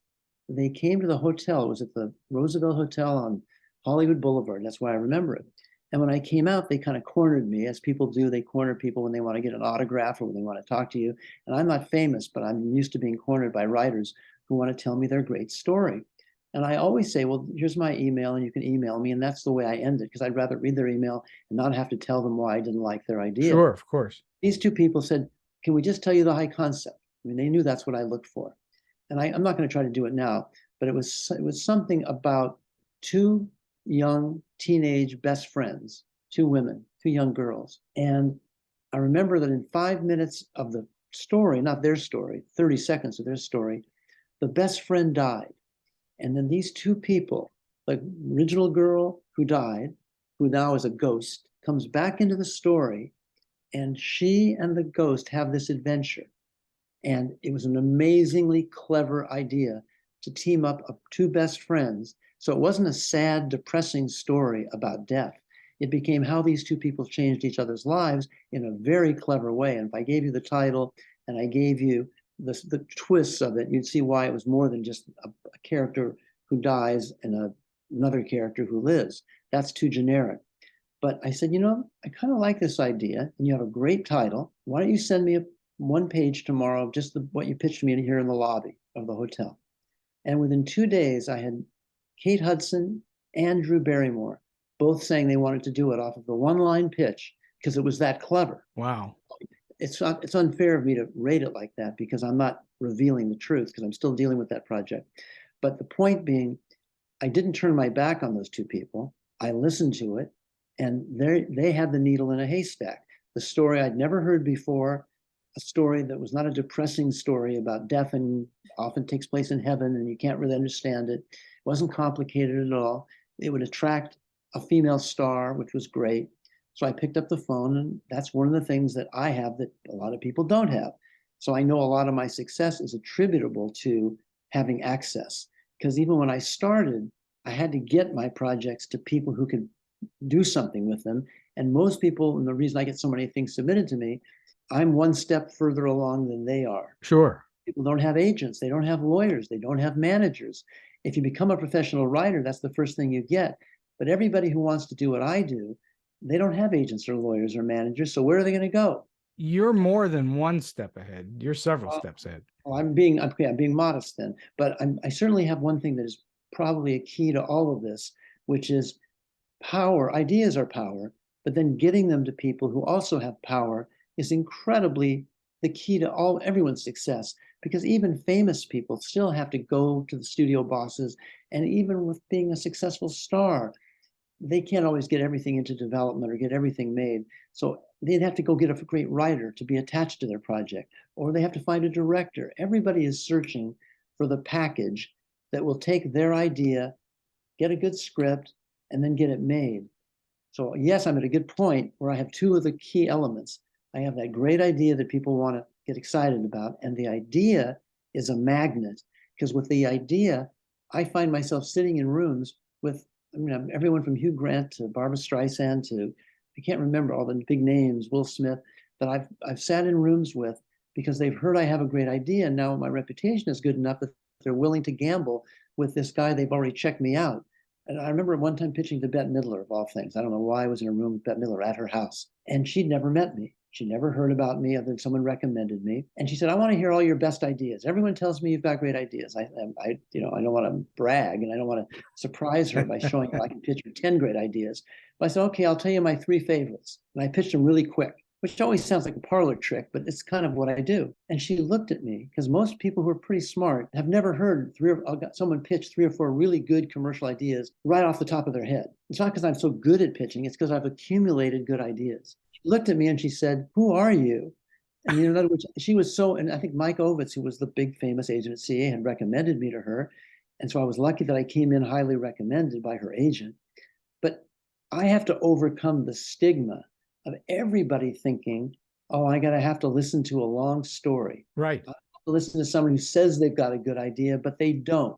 they came to the hotel. It was at the Roosevelt Hotel on Hollywood Boulevard. That's why I remember it. And when I came out, they kind of cornered me, as people do. They corner people when they want to get an autograph or when they want to talk to you. And I'm not famous, but I'm used to being cornered by writers who want to tell me their great story. And I always say, well, here's my email and you can email me. And that's the way I end it, because I'd rather read their email and not have to tell them why I didn't like their idea. Sure, of course. These two people said, can we just tell you the high concept? I mean, they knew that's what I looked for. And I'm not going to try to do it now, but it was something about two young teenage best friends, two women, two young girls. And I remember that in 5 minutes of the story, not their story, 30 seconds of their story, the best friend died. And then these two people, the original girl who died, who now is a ghost, comes back into the story, and she and the ghost have this adventure. And it was an amazingly clever idea to team up two best friends. So it wasn't a sad, depressing story about death. It became how these two people changed each other's lives in a very clever way. And if I gave you the title and I gave you the twists of it, you'd see why it was more than just a character who dies and another character who lives. That's too generic. But I said, I kind of like this idea, and you have a great title. Why don't you send me one page tomorrow of just what you pitched me here in the lobby of the hotel? And within 2 days, I had Kate Hudson and Drew Barrymore both saying they wanted to do it off of the one-line pitch because it was that clever. Wow. It's unfair of me to rate it like that because I'm not revealing the truth, because I'm still dealing with that project. But the point being, I didn't turn my back on those two people. I listened to it, and they had the needle in a haystack. The story I'd never heard before, a story that was not a depressing story about death and often takes place in heaven and you can't really understand it. It wasn't complicated at all. It would attract a female star, which was great. So I picked up the phone, and that's one of the things that I have that a lot of people don't have. So I know a lot of my success is attributable to having access, because even when I started, I had to get my projects to people who could do something with them. And most people, and the reason I get so many things submitted to me, I'm one step further along than they are. Sure. People don't have agents. They don't have lawyers. They don't have managers. If you become a professional writer, that's the first thing you get. But everybody who wants to do what I do, they don't have agents or lawyers or managers. So where are they going to go? You're more than one step ahead. You're several steps ahead. Well, I'm being modest then. But I certainly have one thing that is probably a key to all of this, which is power. Ideas are power, but then getting them to people who also have power is incredibly the key to everyone's success, because even famous people still have to go to the studio bosses. And even with being a successful star, they can't always get everything into development or get everything made. So they'd have to go get a great writer to be attached to their project, or they have to find a director. Everybody is searching for the package that will take their idea, get a good script, and then get it made. So yes, I'm at a good point where I have two of the key elements. I have that great idea that people want to get excited about, and the idea is a magnet, because with the idea, I find myself sitting in rooms with everyone from Hugh Grant to Barbra Streisand to, I can't remember all the big names, Will Smith, that I've sat in rooms with because they've heard I have a great idea, and now my reputation is good enough that they're willing to gamble with this guy. They've already checked me out. And I remember one time pitching to Bette Midler, of all things. I don't know why I was in a room with Bette Midler at her house, and she'd never met me. She never heard about me other than someone recommended me. And she said, I want to hear all your best ideas. Everyone tells me you've got great ideas. I don't want to brag, and I don't want to surprise her by showing her I can pitch her 10 great ideas. But I said, okay, I'll tell you my 3 favorites. And I pitched them really quick, which always sounds like a parlor trick, but it's kind of what I do. And she looked at me, because most people who are pretty smart have never heard someone pitch 3 or 4 really good commercial ideas right off the top of their head. It's not because I'm so good at pitching. It's because I've accumulated good ideas. She looked at me and she said, who are you? And in other words, she was and I think Mike Ovitz, who was the big famous agent at CA, had recommended me to her. And so I was lucky that I came in highly recommended by her agent. But I have to overcome the stigma of everybody thinking, oh, I have to listen to a long story. Right. I have to listen to someone who says they've got a good idea, but they don't.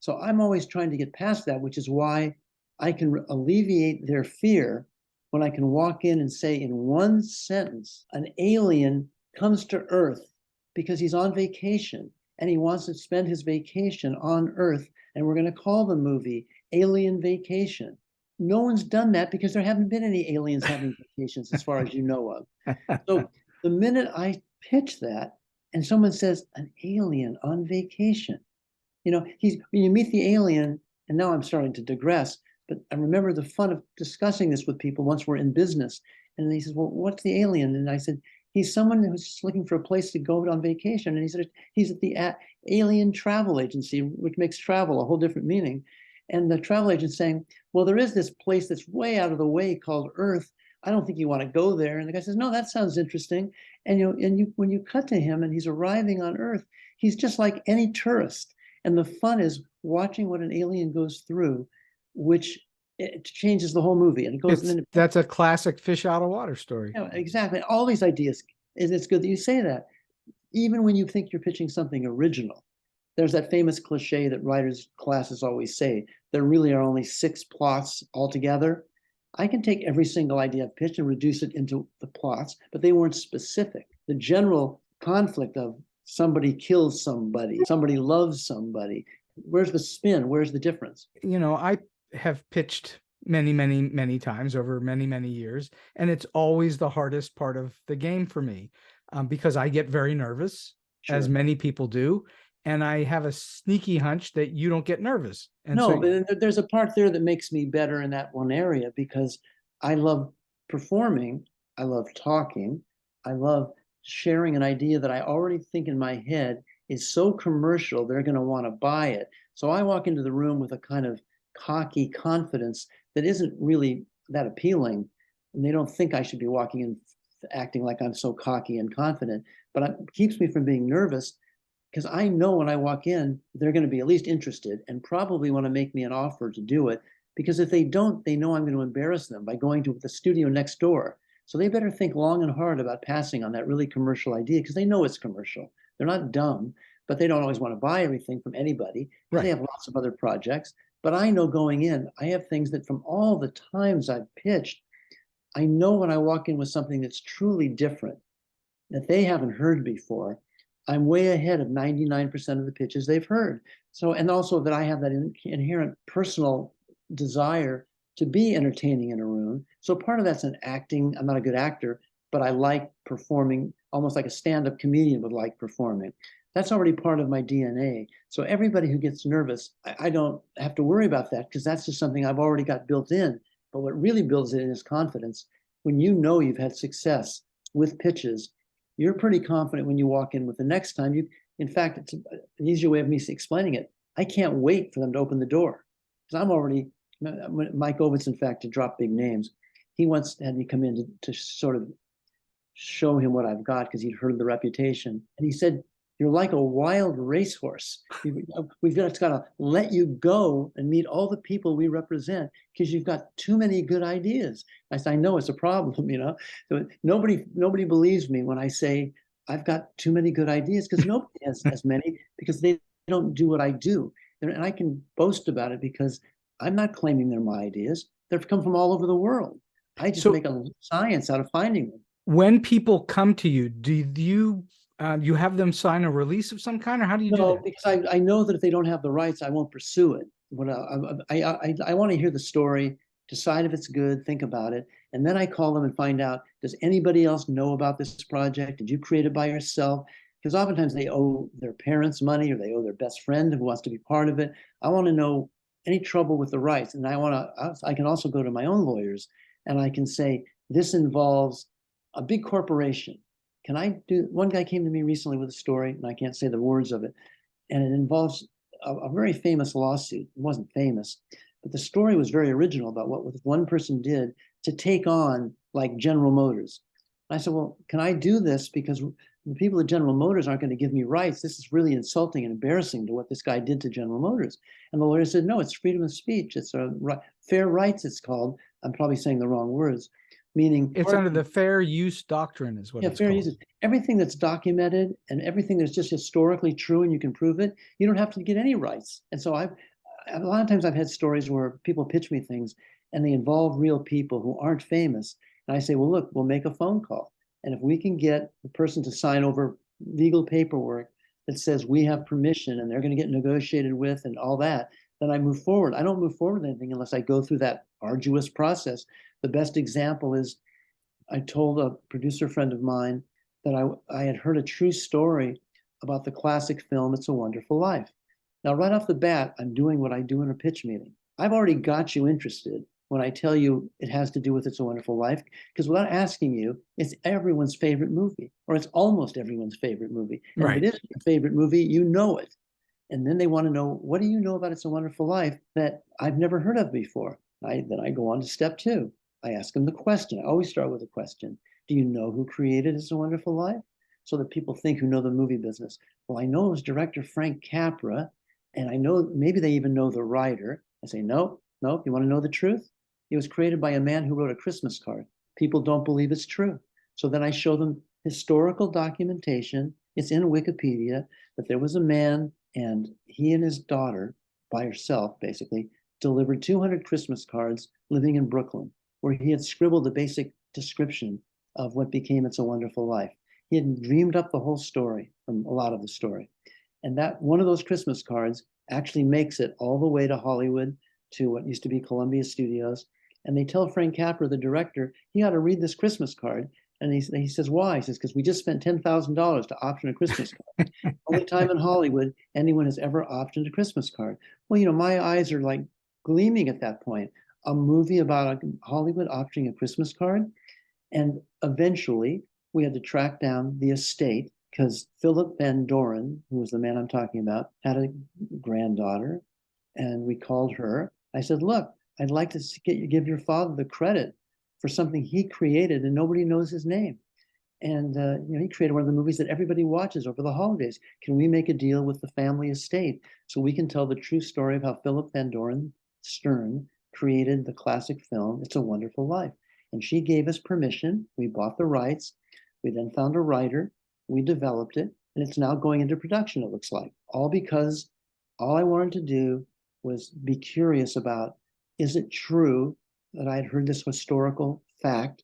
So I'm always trying to get past that, which is why I can alleviate their fear when I can walk in and say in one sentence, an alien comes to Earth because he's on vacation and he wants to spend his vacation on Earth, and we're going to call the movie Alien Vacation. No one's done that because there haven't been any aliens having vacations as far as you know of. So the minute I pitch that and someone says, an alien on vacation, when you meet the alien, and now I'm starting to digress, but I remember the fun of discussing this with people once we're in business. And he says, well, what's the alien? And I said, he's someone who's just looking for a place to go on vacation. And he said, he's at the alien travel agency, which makes travel a whole different meaning. And the travel agent's saying, well, there is this place that's way out of the way called Earth. I don't think you want to go there. And the guy says, no, that sounds interesting. And when you cut to him and he's arriving on Earth, he's just like any tourist. And the fun is watching what an alien goes through, which it changes the whole movie. And it goes. That's a classic fish out of water story. Yeah, exactly. All these ideas. It's good that you say that. Even when you think you're pitching something original, there's that famous cliche that writers' classes always say, there really are only 6 plots altogether. I can take every single idea I've pitched and reduce it into the plots, but they weren't specific. The general conflict of somebody kills somebody, somebody loves somebody. Where's the spin? Where's the difference? I have pitched many, many, many times over many, many years, and it's always the hardest part of the game for me because I get very nervous, as many people do. And I have a sneaky hunch that you don't get nervous. And but there's a part there that makes me better in that one area because I love performing. I love talking. I love sharing an idea that I already think in my head is so commercial, they're going to want to buy it. So I walk into the room with a kind of cocky confidence that isn't really that appealing. And they don't think I should be walking in acting like I'm so cocky and confident, but it keeps me from being nervous. Because I know when I walk in, they're going to be at least interested and probably want to make me an offer to do it. Because if they don't, they know I'm going to embarrass them by going to the studio next door. So they better think long and hard about passing on that really commercial idea because they know it's commercial. They're not dumb, but they don't always want to buy everything from anybody. Right. They have lots of other projects. But I know going in, I have things that from all the times I've pitched, I know when I walk in with something that's truly different, that they haven't heard before, I'm way ahead of 99% of the pitches they've heard. So, and also that I have that inherent personal desire to be entertaining in a room. So part of that's an acting. I'm not a good actor, but I like performing almost like a stand-up comedian would like performing. That's already part of my DNA. So everybody who gets nervous, I don't have to worry about that because that's just something I've already got built in. But what really builds it in is confidence. When you know you've had success with pitches, you're pretty confident when you walk in with the next time. In fact, it's an easier way of me explaining it. I can't wait for them to open the door because I'm already, Mike Ovitz, in fact, to drop big names, he once had me come in to sort of show him what I've got because he'd heard the reputation. And he said, you're like a wild racehorse. We've got to let you go and meet all the people we represent because you've got too many good ideas. I said, I know it's a problem, So nobody believes me when I say I've got too many good ideas because nobody has as many because they don't do what I do. And I can boast about it because I'm not claiming they're my ideas. They've come from all over the world. I just make a science out of finding them. When people come to you, do you have them sign a release of some kind, or how do you do that? No, because I know that if they don't have the rights, I won't pursue it. I want to hear the story, decide if it's good, think about it, and then I call them and find out, does anybody else know about this project? Did you create it by yourself? Because oftentimes they owe their parents money or they owe their best friend who wants to be part of it. I want to know any trouble with the rights, and I can also go to my own lawyers and I can say, this involves a big corporation. Can I do? One guy came to me recently with a story, and I can't say the words of it, and it involves a very famous lawsuit. It wasn't famous, but the story was very original about what one person did to take on like General Motors. And I said, well, can I do this? Because the people at General Motors aren't going to give me rights. This is really insulting and embarrassing to what this guy did to General Motors. And the lawyer said, no, it's freedom of speech. It's fair rights, it's called. I'm probably saying the wrong words. Meaning it's under the fair use doctrine is what it's fair called. Use. Everything that's documented and everything that's just historically true and you can prove it, you don't have to get any rights. And so a lot of times I've had stories where people pitch me things and they involve real people who aren't famous. And I say, well, look, we'll make a phone call. And if we can get the person to sign over legal paperwork that says we have permission and they're going to get negotiated with and all that, then I move forward. I don't move forward with anything unless I go through that arduous process. The best example is I told a producer friend of mine that I had heard a true story about the classic film It's a Wonderful Life. Now, right off the bat, I'm doing what I do in a pitch meeting. I've already got you interested when I tell you it has to do with It's a Wonderful Life, because without asking you, it's everyone's favorite movie, or it's almost everyone's favorite movie. And Right. if it is your favorite movie, you know it. And then they want to know, what do you know about It's a Wonderful Life that I've never heard of before? Then I go on to step two. I ask them the question. I always start with a question. Do you know who created It's a Wonderful Life? So that people think who know the movie business. Well, I know it was director Frank Capra, and I know maybe they even know the writer. I say, no, you want to know the truth? It was created by a man who wrote a Christmas card. People don't believe it's true. So then I show them historical documentation. It's in Wikipedia that there was a man, and he and his daughter, by herself basically, delivered 200 Christmas cards living in Brooklyn, where he had scribbled the basic description of what became It's a Wonderful Life. He had dreamed up the whole story, from a lot of the story. And that one of those Christmas cards actually makes it all the way to Hollywood, to what used to be Columbia Studios. And they tell Frank Capra, the director, he ought to read this Christmas card. And he says, why? He says, because we just spent $10,000 to option a Christmas card. Only time in Hollywood anyone has ever optioned a Christmas card. Well, my eyes are like gleaming at that point. A movie about Hollywood optioning a Christmas card. And eventually, we had to track down the estate because Philip Van Doren, who was the man I'm talking about, had a granddaughter, and we called her. I said, look, I'd like to give your father the credit for something he created and nobody knows his name. And he created one of the movies that everybody watches over the holidays. Can we make a deal with the family estate so we can tell the true story of how Philip Van Doren Stern created the classic film It's a Wonderful Life? And she gave us permission. We bought the rights. We then found a writer, we developed it, and it's now going into production, it looks like. All because all I wanted to do was be curious about, is it true that I had heard this historical fact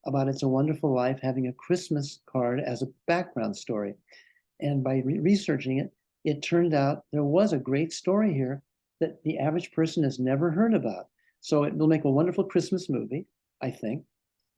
about It's a Wonderful Life having a Christmas card as a background story? And by researching it, it turned out there was a great story here that the average person has never heard about. So it will make a wonderful Christmas movie, I think.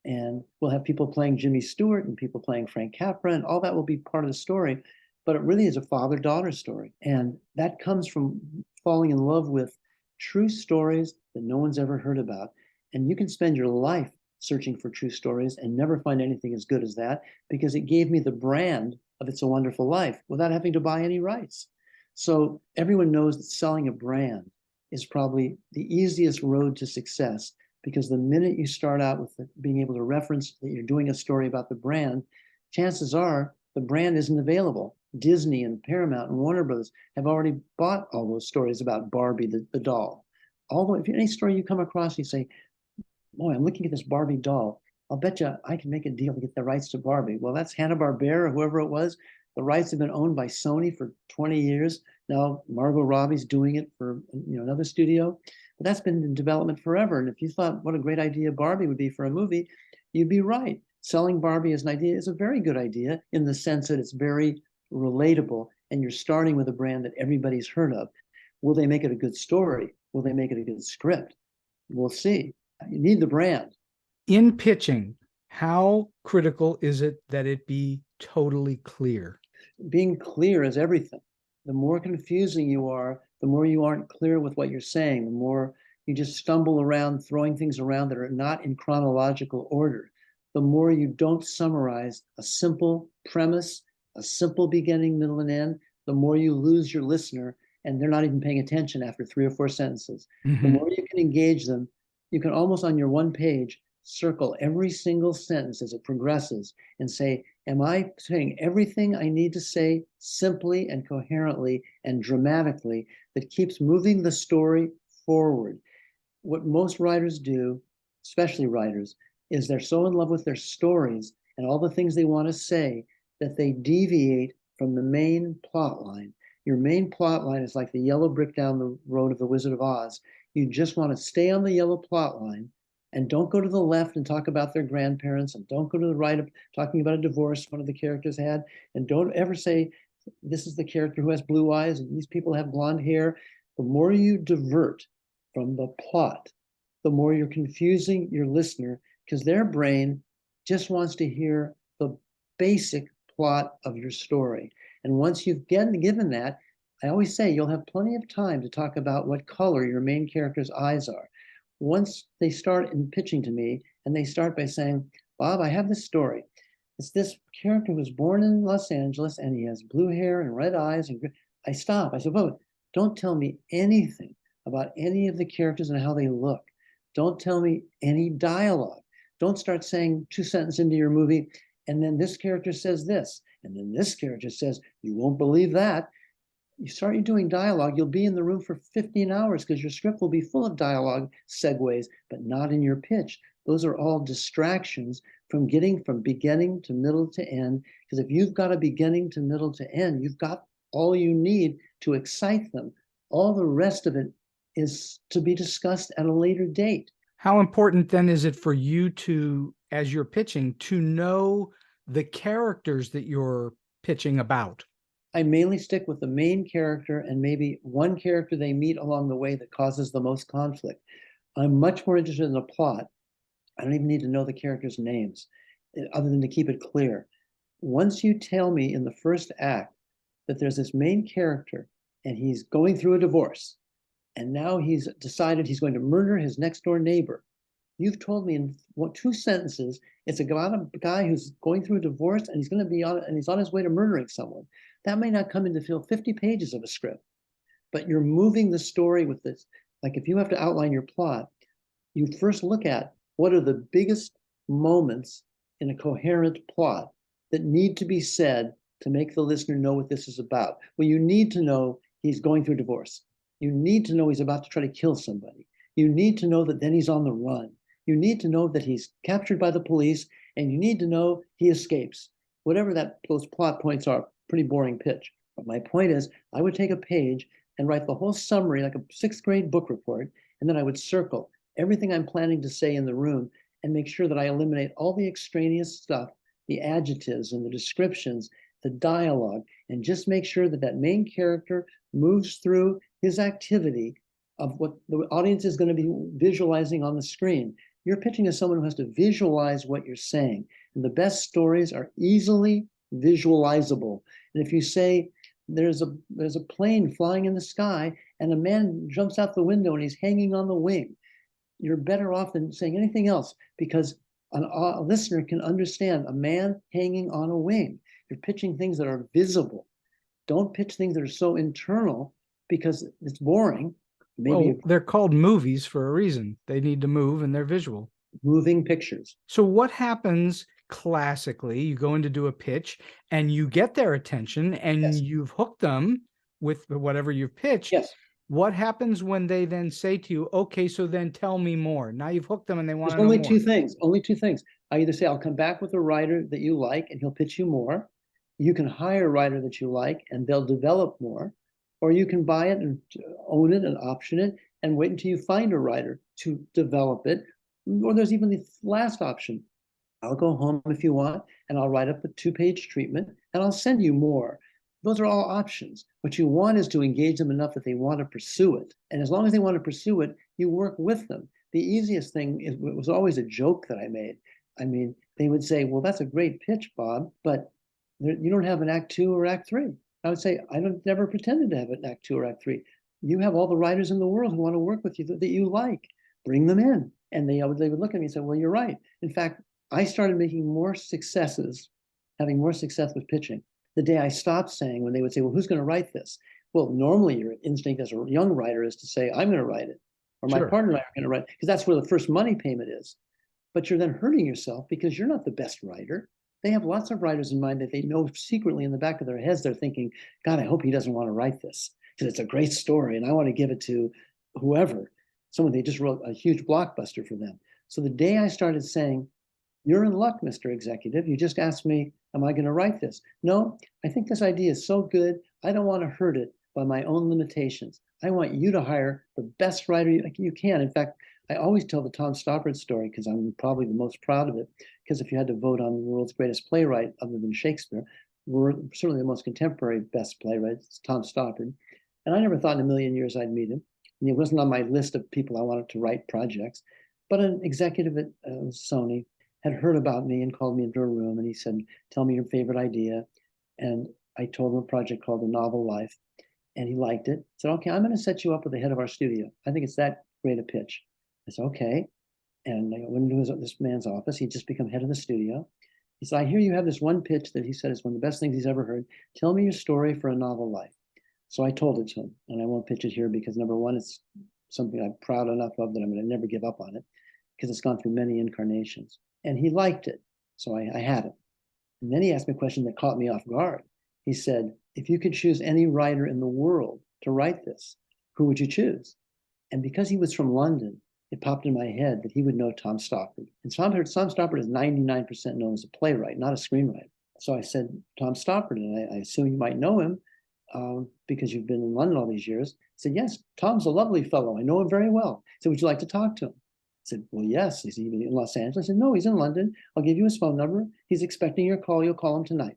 And we'll have people playing Jimmy Stewart and people playing Frank Capra, and all that will be part of the story. But it really is a father-daughter story. And that comes from falling in love with true stories that no one's ever heard about. And you can spend your life searching for true stories and never find anything as good as that, because it gave me the brand of It's a Wonderful Life without having to buy any rights. So everyone knows that selling a brand is probably the easiest road to success, because the minute you start out with being able to reference that you're doing a story about the brand, chances are the brand isn't available. Disney and Paramount and Warner Brothers have already bought all those stories about Barbie, the doll. Although if any story you come across, you say, boy, I'm looking at this Barbie doll. I'll bet you I can make a deal to get the rights to Barbie. Well, that's Hanna-Barbera or whoever it was. The rights have been owned by Sony for 20 years. Now Margot Robbie's doing it for another studio. But that's been in development forever. And if you thought what a great idea Barbie would be for a movie, you'd be right. Selling Barbie as an idea is a very good idea in the sense that it's very relatable and you're starting with a brand that everybody's heard of. Will they make it a good story? Will they make it a good script? We'll see. You need the brand. In pitching, how critical is it that it be totally clear? Being clear is everything. The more confusing you are, the more you aren't clear with what you're saying, the more you just stumble around throwing things around that are not in chronological order, the more you don't summarize a simple premise, a simple beginning, middle, and end, the more you lose your listener and they're not even paying attention after 3 or 4 sentences. Mm-hmm. The more you can engage them, you can almost on your one page circle every single sentence as it progresses and say, am I saying everything I need to say simply and coherently and dramatically that keeps moving the story forward? What most writers do, especially writers, is they're so in love with their stories and all the things they want to say that they deviate from the main plot line. Your main plot line is like the yellow brick down the road of the Wizard of Oz. You just want to stay on the yellow plot line and don't go to the left and talk about their grandparents, and don't go to the right of talking about a divorce one of the characters had, and don't ever say, this is the character who has blue eyes and these people have blonde hair. The more you divert from the plot, the more you're confusing your listener, because their brain just wants to hear the basic plot of your story. And once you've given that, I always say you'll have plenty of time to talk about what color your main character's eyes are. Once they start in pitching to me and they start by saying, Bob, I have this story. It's this character who was born in Los Angeles and he has blue hair and red eyes. And I stop. I said, Bob, don't tell me anything about any of the characters and how they look. Don't tell me any dialogue. Don't start saying 2 sentences into your movie, and then this character says this, and then this character says, you won't believe that. You start doing dialogue, you'll be in the room for 15 hours because your script will be full of dialogue segues, but not in your pitch. Those are all distractions from getting from beginning to middle to end. Because if you've got a beginning to middle to end, you've got all you need to excite them. All the rest of it is to be discussed at a later date. How important then is it for you to, as you're pitching, to know the characters that you're pitching about? I mainly stick with the main character and maybe one character they meet along the way that causes the most conflict. I'm much more interested in the plot. I don't even need to know the characters' names, other than to keep it clear. Once you tell me in the first act that there's this main character and he's going through a divorce, and now he's decided he's going to murder his next door neighbor. You've told me in 2 sentences, it's about a guy who's going through a divorce and he's on his way to murdering someone. That may not come in to fill 50 pages of a script, but you're moving the story with this. Like if you have to outline your plot, you first look at what are the biggest moments in a coherent plot that need to be said to make the listener know what this is about. Well, you need to know he's going through a divorce. You need to know he's about to try to kill somebody. You need to know that then he's on the run. You need to know that he's captured by the police, and you need to know he escapes. Whatever those plot points are, pretty boring pitch. But my point is, I would take a page and write the whole summary like a 6th grade book report, and then I would circle everything I'm planning to say in the room and make sure that I eliminate all the extraneous stuff, the adjectives and the descriptions, the dialogue, and just make sure that that main character moves through his activity of what the audience is going to be visualizing on the screen. You're pitching to someone who has to visualize what you're saying. And the best stories are easily visualizable. And if you say there's a plane flying in the sky and a man jumps out the window and he's hanging on the wing, you're better off than saying anything else, because a listener can understand a man hanging on a wing. You're pitching things that are visible. Don't pitch things that are so internal because it's boring. Maybe they're called movies for a reason. They need to move and they're visual. Moving pictures. So what happens classically? You go in to do a pitch and you get their attention and Yes. You've hooked them with whatever you've pitched. Yes. What happens when they then say to you, okay, so then tell me more? Now you've hooked them and they want to know more. Only two things. I either say, I'll come back with a writer that you like and he'll pitch you more. You can hire a writer that you like and they'll develop more. Or you can buy it and own it and option it and wait until you find a writer to develop it. Or there's even the last option. I'll go home if you want, and I'll write up a 2-page treatment and I'll send you more. Those are all options. What you want is to engage them enough that they want to pursue it. And as long as they want to pursue it, you work with them. The easiest thing it was always a joke that I made. I mean, they would say, well, that's a great pitch, Bob, but you don't have an act 2 or act 3. I would say, never pretended to have an act 2 or act 3. You have all the writers in the world who want to work with you that you like. Bring them in. And they would look at me and say, well, you're right. In fact, I started making more successes, having more success with pitching the day I stopped saying, when they would say, well, who's going to write this? Well, normally your instinct as a young writer is to say, I'm going to write it. Or my partner and I are going to write it, because that's where the first money payment is. But you're then hurting yourself because you're not the best writer. They have lots of writers in mind that they know secretly in the back of their heads, they're thinking, God, I hope he doesn't want to write this because it's a great story and I want to give it to whoever. Someone they just wrote a huge blockbuster for them. So the day I started saying, you're in luck, Mr. Executive. You just asked me, am I going to write this? No, I think this idea is so good. I don't want to hurt it. by my own limitations. I want you to hire the best writer you can. In fact, I always tell the Tom Stoppard story because I'm probably the most proud of it. Because if you had to vote on the world's greatest playwright other than Shakespeare, we're certainly the most contemporary best playwright. It's Tom Stoppard. And I never thought in a million years I'd meet him. And he wasn't on my list of people I wanted to write projects. But an executive at Sony had heard about me and called me into a room, and he said, "Tell me your favorite idea." And I told him a project called The Novel Life, and he liked it. He said, "Okay, I'm going to set you up with the head of our studio. I think it's that great a pitch." I said, "Okay." And I went into this man's office. He'd just become head of the studio. He said, "I hear you have this one pitch that," he said, "is one of the best things he's ever heard. Tell me your story for A Novel Life." So I told it to him, and I won't pitch it here because number one, it's something I'm proud enough of that I'm going to never give up on it because it's gone through many incarnations. And he liked it, so I had it. And then he asked me a question that caught me off guard. He said, "If you could choose any writer in the world to write this, who would you choose?" And because he was from London, it popped in my head that he would know Tom Stoppard. And Tom Stoppard is 99% known as a playwright, not a screenwriter. So I said, "Tom Stoppard," and I assume you might know him because you've been in London all these years. He said, "Yes, Tom's a lovely fellow. I know him very well." He said, "Would you like to talk to him?" I said, "Well, yes." Is he in Los Angeles? I said, "No, he's in London. I'll give you his phone number. He's expecting your call. You'll call him tonight."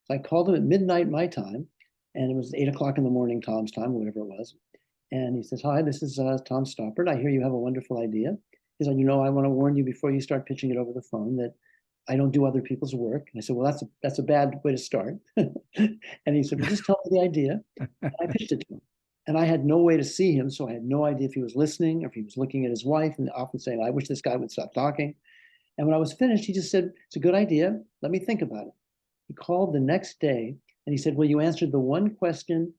So I called him at midnight my time, and it was 8 o'clock in the morning Tom's time, or whatever it was. And he says, "Hi, this is Tom Stoppard. I hear you have a wonderful idea." He said, "I want to warn you before you start pitching it over the phone that I don't do other people's work." And I said, "Well, that's a bad way to start." And he said, "Well, just tell me the idea." And I pitched it to him. And I had no way to see him, so I had no idea if he was listening or if he was looking at his wife and often saying, "I wish this guy would stop talking." And when I was finished, he just said, "It's a good idea. Let me think about it." He called the next day and he said, "Well, you answered the one question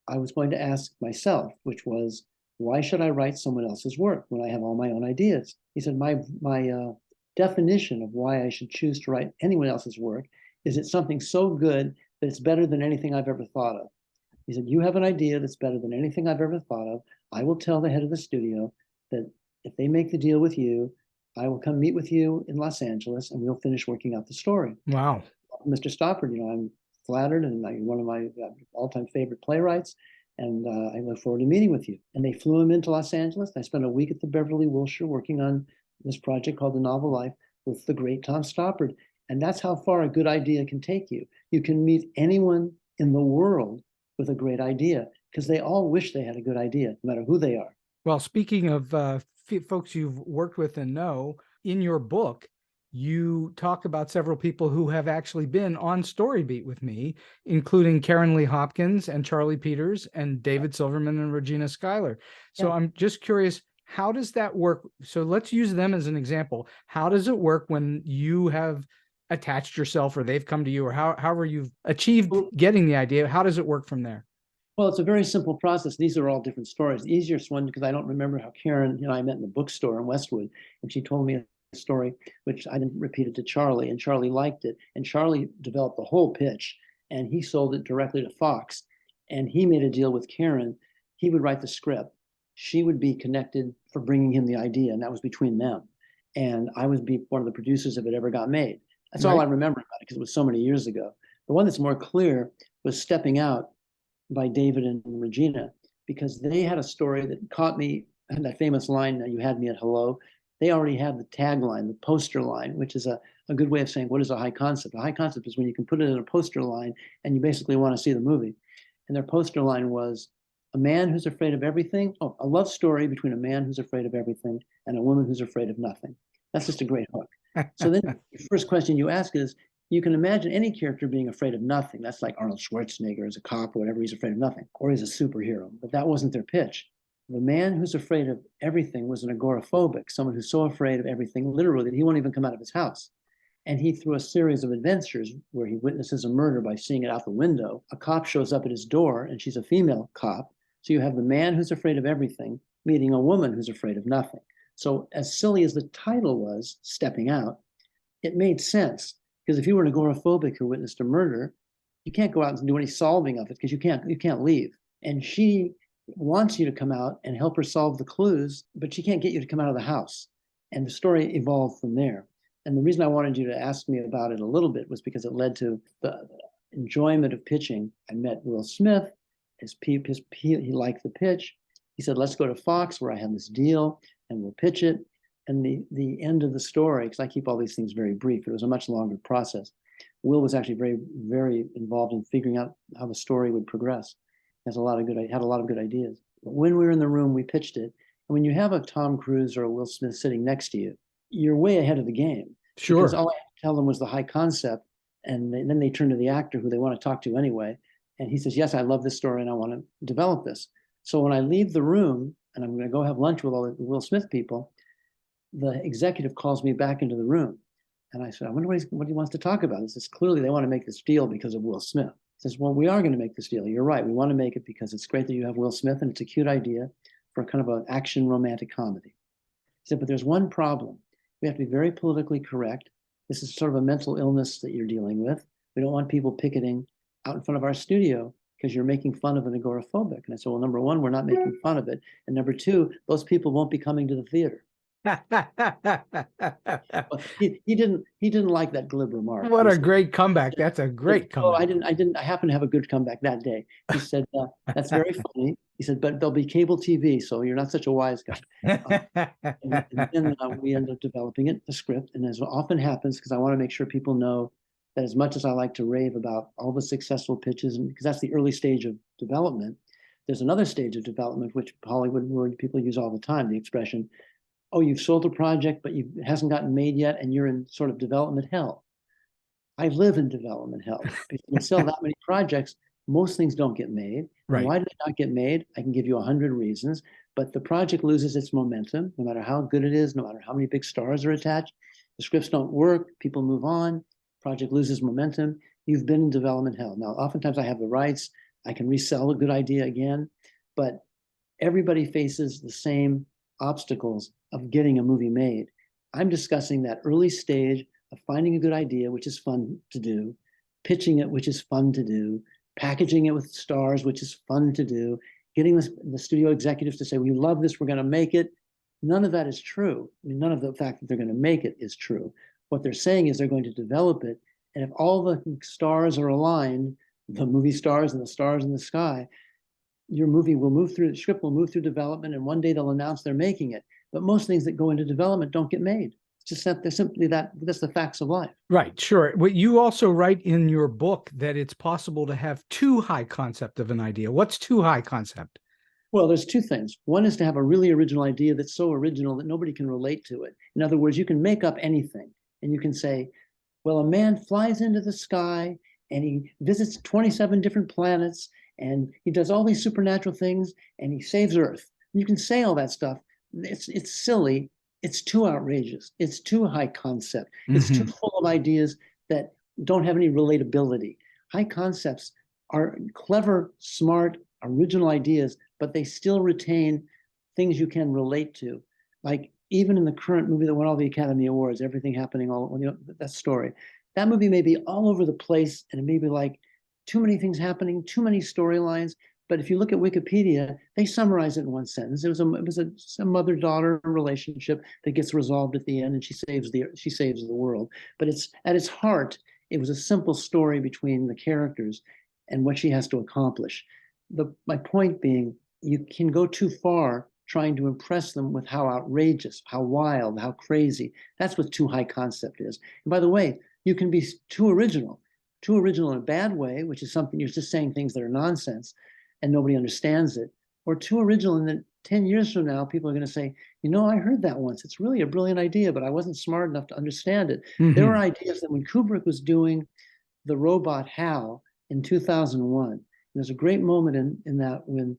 I was going to ask myself, which was, why should I write someone else's work when I have all my own ideas?" He said, my definition of why I should choose to write anyone else's work is it's something so good that it's better than anything I've ever thought of." He said, "You have an idea that's better than anything I've ever thought of. I will tell the head of the studio that if they make the deal with you, I will come meet with you in Los Angeles and we'll finish working out the story." Wow. "Mr. Stoppard, I'm flattered and you're one of my all-time favorite playwrights, and I look forward to meeting with you." And they flew him into Los Angeles. I spent a week at the Beverly Wilshire working on this project called The Novel Life with the great Tom Stoppard. And that's how far a good idea can take you. You can meet anyone in the world with a great idea because they all wish they had a good idea, no matter who they are. Well, speaking of folks you've worked with and know, in your book, you talk about several people who have actually been on StoryBeat with me, including Karen Lee Hopkins and Charlie Peters and David Silverman and Regina Schuyler. So yeah. I'm just curious, how does that work? So let's use them as an example. How does it work when you have attached yourself or they've come to you, or however you've achieved getting the idea? How does it work from there? Well, it's a very simple process. These are all different stories. The easiest one, because I don't remember how Karen and I met in the bookstore in Westwood, and she told me a story, which I didn't repeat it to Charlie, and Charlie liked it. And Charlie developed the whole pitch, and he sold it directly to Fox. And he made a deal with Karen. He would write the script. She would be connected for bringing him the idea, and that was between them. And I would be one of the producers if it ever got made. That's all I remember about it, because it was so many years ago. The one that's more clear was Stepping Out by David and Regina, because they had a story that caught me, and that famous line, "You had me at hello." They already had the tagline, the poster line, which is a good way of saying, what is a high concept? A high concept is when you can put it in a poster line and you basically want to see the movie. And their poster line was, "A man who's afraid of everything." Oh, a love story between a man who's afraid of everything and a woman who's afraid of nothing. That's just a great hook. So then the first question you ask is, you can imagine any character being afraid of nothing. That's like Arnold Schwarzenegger as a cop or whatever. He's afraid of nothing, or he's a superhero. But that wasn't their pitch. The man who's afraid of everything was an agoraphobic, someone who's so afraid of everything, literally, that he won't even come out of his house. And he, through a series of adventures where he witnesses a murder by seeing it out the window, a cop shows up at his door, and she's a female cop. So you have the man who's afraid of everything meeting a woman who's afraid of nothing. So as silly as the title was, Stepping Out, it made sense. Because if you were an agoraphobic who witnessed a murder, you can't go out and do any solving of it because you can't leave. And she wants you to come out and help her solve the clues, but she can't get you to come out of the house. And the story evolved from there. And the reason I wanted you to ask me about it a little bit was because it led to the enjoyment of pitching. I met Will Smith He liked the pitch. He said, let's go to Fox where I have this deal and we'll pitch it. And the end of the story, because I keep all these things very brief, it was a much longer process. Will was actually very, very involved in figuring out how the story would progress. Had a lot of good ideas. But when we were in the room, we pitched it. And when you have a Tom Cruise or a Will Smith sitting next to you, you're way ahead of the game. Sure. Because all I had to tell them was the high concept. And then they turn to the actor who they want to talk to anyway. And he says, yes, I love this story and I want to develop this. So when I leave the room and I'm going to go have lunch with all the Will Smith people, the executive calls me back into the room. And I said, I wonder what he wants to talk about. He says, clearly they want to make this deal because of Will Smith. He says, well, we are going to make this deal. You're right. We want to make it because it's great that you have Will Smith and it's a cute idea for kind of an action romantic comedy. He said, but there's one problem. We have to be very politically correct. This is sort of a mental illness that you're dealing with. We don't want people picketing out in front of our studio because you're making fun of an agoraphobic. And I said, well, number one, we're not making fun of it. And number two, those people won't be coming to the theater. He didn't like that glib remark. What a great comeback. That's a great comeback. I happened to have a good comeback that day. He said, that's very funny. He said, but there'll be cable TV, so you're not such a wise guy. And then we ended up developing it, the script. And as often happens, because I want to make sure people know that as much as I like to rave about all the successful pitches, and because that's the early stage of development, there's another stage of development, which Hollywood word people use all the time, the expression, oh, you've sold a project, but it hasn't gotten made yet, and you're in sort of development hell. I live in development hell. If you sell that many projects, most things don't get made. Right. Why do they not get made? I can give you 100 reasons, but the project loses its momentum, no matter how good it is, no matter how many big stars are attached. The scripts don't work, people move on, project loses momentum. You've been in development hell. Now, oftentimes I have the rights, I can resell a good idea again, but everybody faces the same obstacles of getting a movie made. I'm discussing that early stage of finding a good idea, which is fun to do, pitching it, which is fun to do, packaging it with stars, which is fun to do, getting the studio executives to say, we love this, we're going to make it. None of that is true. I mean, none of the fact that they're going to make it is true. What they're saying is they're going to develop it. And if all the stars are aligned, the movie stars and the stars in the sky, your movie will move through, the script will move through development, and one day they'll announce they're making it. But most things that go into development don't get made. It's just that they're simply that's the facts of life. Right, sure. But you also write in your book that it's possible to have too high concept of an idea. What's too high concept? Well, there's two things. One is to have a really original idea that's so original that nobody can relate to it. In other words, you can make up anything and you can say, well, a man flies into the sky and he visits 27 different planets and he does all these supernatural things and he saves Earth. You can say all that stuff. It's silly. It's too outrageous. It's too high concept. It's too full of ideas that don't have any relatability. High concepts are clever, smart, original ideas, but they still retain things you can relate to. Like even in the current movie that won all the Academy Awards, everything happening all, that story. That movie may be all over the place and it may be like too many things happening, too many storylines. But if you look at Wikipedia, they summarize it in one sentence. It was a mother-daughter relationship that gets resolved at the end, and she saves the world. But it's at its heart, it was a simple story between the characters and what she has to accomplish. My point being, you can go too far trying to impress them with how outrageous, how wild, how crazy. That's what too high concept is. And by the way, you can be too original in a bad way, which is something you're just saying things that are nonsense and nobody understands it, or too original in that 10 years from now, people are going to say, I heard that once. It's really a brilliant idea, but I wasn't smart enough to understand it. There were ideas that when Kubrick was doing the robot HAL in 2001, there's a great moment in that when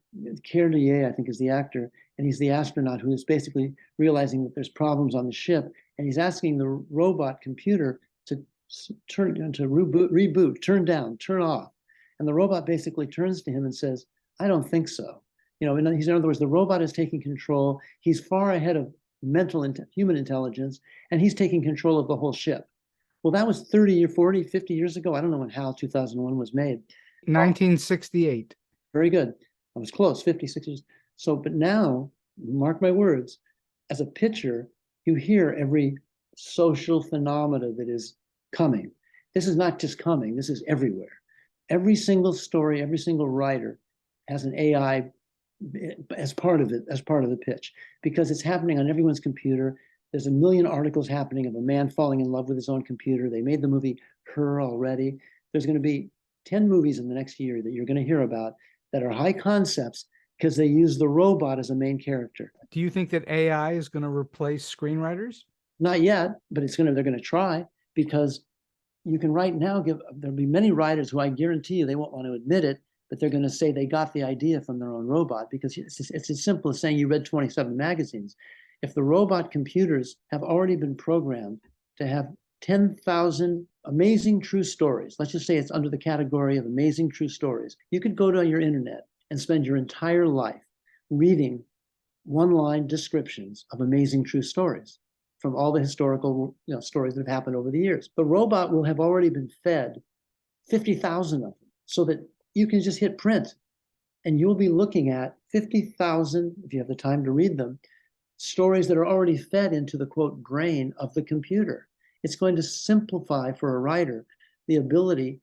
Kerdier, I think, is the actor, and he's the astronaut who is basically realizing that there's problems on the ship, and he's asking the robot computer to reboot, turn down, turn off. And the robot basically turns to him and says, I don't think so. In other words, the robot is taking control. He's far ahead of human intelligence, and he's taking control of the whole ship. Well, that was 30 or 40, 50 years ago. I don't know when HAL 2001 was made. 1968. Very good. I was close, 50, 60 years. So, but now, mark my words, as a pitcher, you hear every social phenomena that is coming. This is not just coming, this is everywhere. Every single story, every single writer has an AI as part of it, as part of the pitch, because it's happening on everyone's computer. There's a million articles happening of a man falling in love with his own computer. They made the movie Her already. There's going to be 10 movies in the next year that you're going to hear about that are high concepts because they use the robot as a main character. Do you think that AI is going to replace screenwriters? Not yet, but they're going to try, because you can right now there'll be many writers who I guarantee you they won't want to admit it, but they're going to say they got the idea from their own robot, because it's as simple as saying you read 27 magazines. If the robot computers have already been programmed to have 10,000 amazing true stories, let's just say it's under the category of amazing true stories, you could go to your internet and spend your entire life reading one-line descriptions of amazing true stories from all the historical stories that have happened over the years. The robot will have already been fed 50,000 of them, so that you can just hit print and you'll be looking at 50,000, if you have the time to read them, stories that are already fed into the quote brain of the computer. It's going to simplify for a writer the ability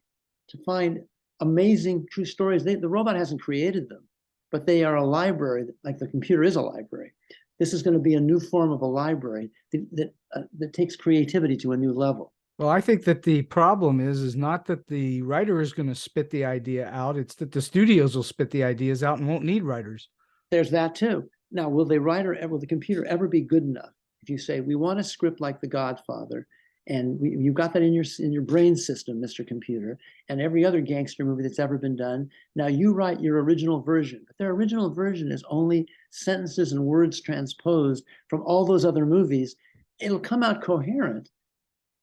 to find amazing true stories. The robot hasn't created them, but they are a library, like the computer is a library. This is going to be a new form of a library that takes creativity to a new level. Well, I think that the problem is not that the writer is going to spit the idea out. It's that the studios will spit the ideas out and won't need writers. There's that too. Now, will the computer ever be good enough? If you say, we want a script like The Godfather, and you've got that in your brain system, Mr. Computer, and every other gangster movie that's ever been done. Now you write your original version, but their original version is only sentences and words transposed from all those other movies. It'll come out coherent,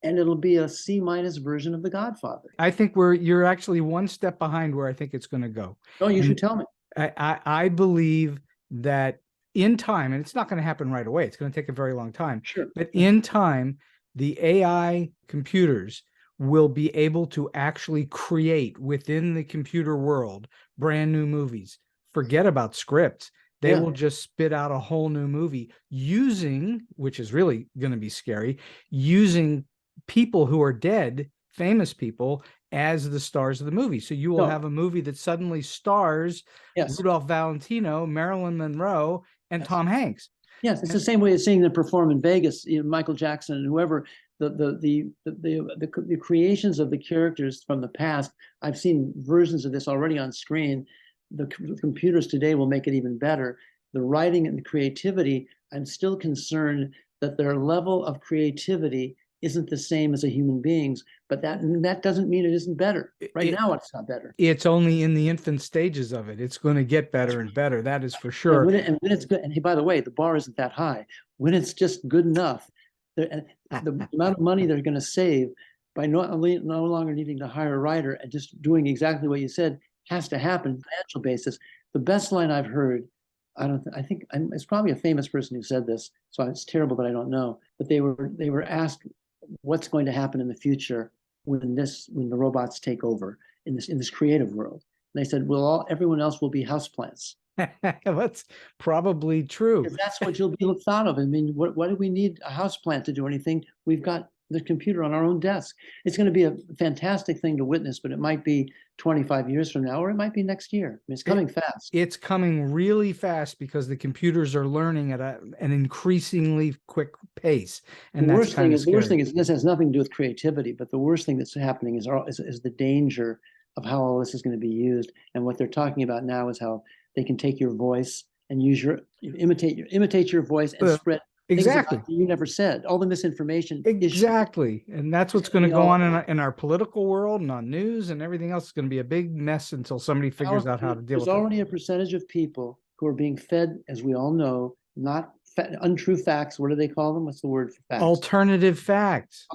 and it'll be a C- version of The Godfather. I think you're actually one step behind where I think it's going to go. Oh, you should tell me. I believe that in time, and it's not going to happen right away, it's going to take a very long time. Sure. But in time, the AI computers will be able to actually create within the computer world brand new movies. Forget about scripts. They will just spit out a whole new movie using, which is really going to be scary, using people who are dead, famous people, as the stars of the movie. So you will have a movie that suddenly stars Rudolph Valentino, Marilyn Monroe, and Tom Hanks. Yes, it's the same way as seeing them perform in Vegas, Michael Jackson and whoever. The creations of the characters from the past. I've seen versions of this already on screen. The computers today will make it even better. The writing and the creativity, I'm still concerned that their level of creativity isn't the same as a human being's, but that doesn't mean it isn't better. Right now, it's not better. It's only in the infant stages of it. It's going to get better and better. That is for sure. And when it's good, and hey, by the way, the bar isn't that high. When it's just good enough, the amount of money they're going to save by no longer needing to hire a writer and just doing exactly what you said has to happen on a financial basis. The best line I've heard, I think it's probably a famous person who said this, so it's terrible that I don't know, but they were asked what's going to happen in the future when the robots take over in this creative world. And they said, everyone else will be houseplants. That's probably true. That's what you'll be thought of. I mean, what do we need a houseplant to do anything? We've got the computer on our own desk. It's going to be a fantastic thing to witness, but it might be 25 years from now, or it might be next year. I mean, it's coming fast. It's coming really fast because the computers are learning at an increasingly quick pace. And the worst thing is this has nothing to do with creativity, but the worst thing that's happening is the danger of how all this is going to be used. And what they're talking about now is how they can take your voice and imitate your voice and spread exactly things you never said. All the misinformation. Exactly. And that's what's going to go on in our political world and on news and everything else. It's going to be a big mess until somebody figures out how to deal with it. There's already a percentage of people who are being fed, as we all know, not untrue facts. What do they call them? What's the word for facts? Alternative facts.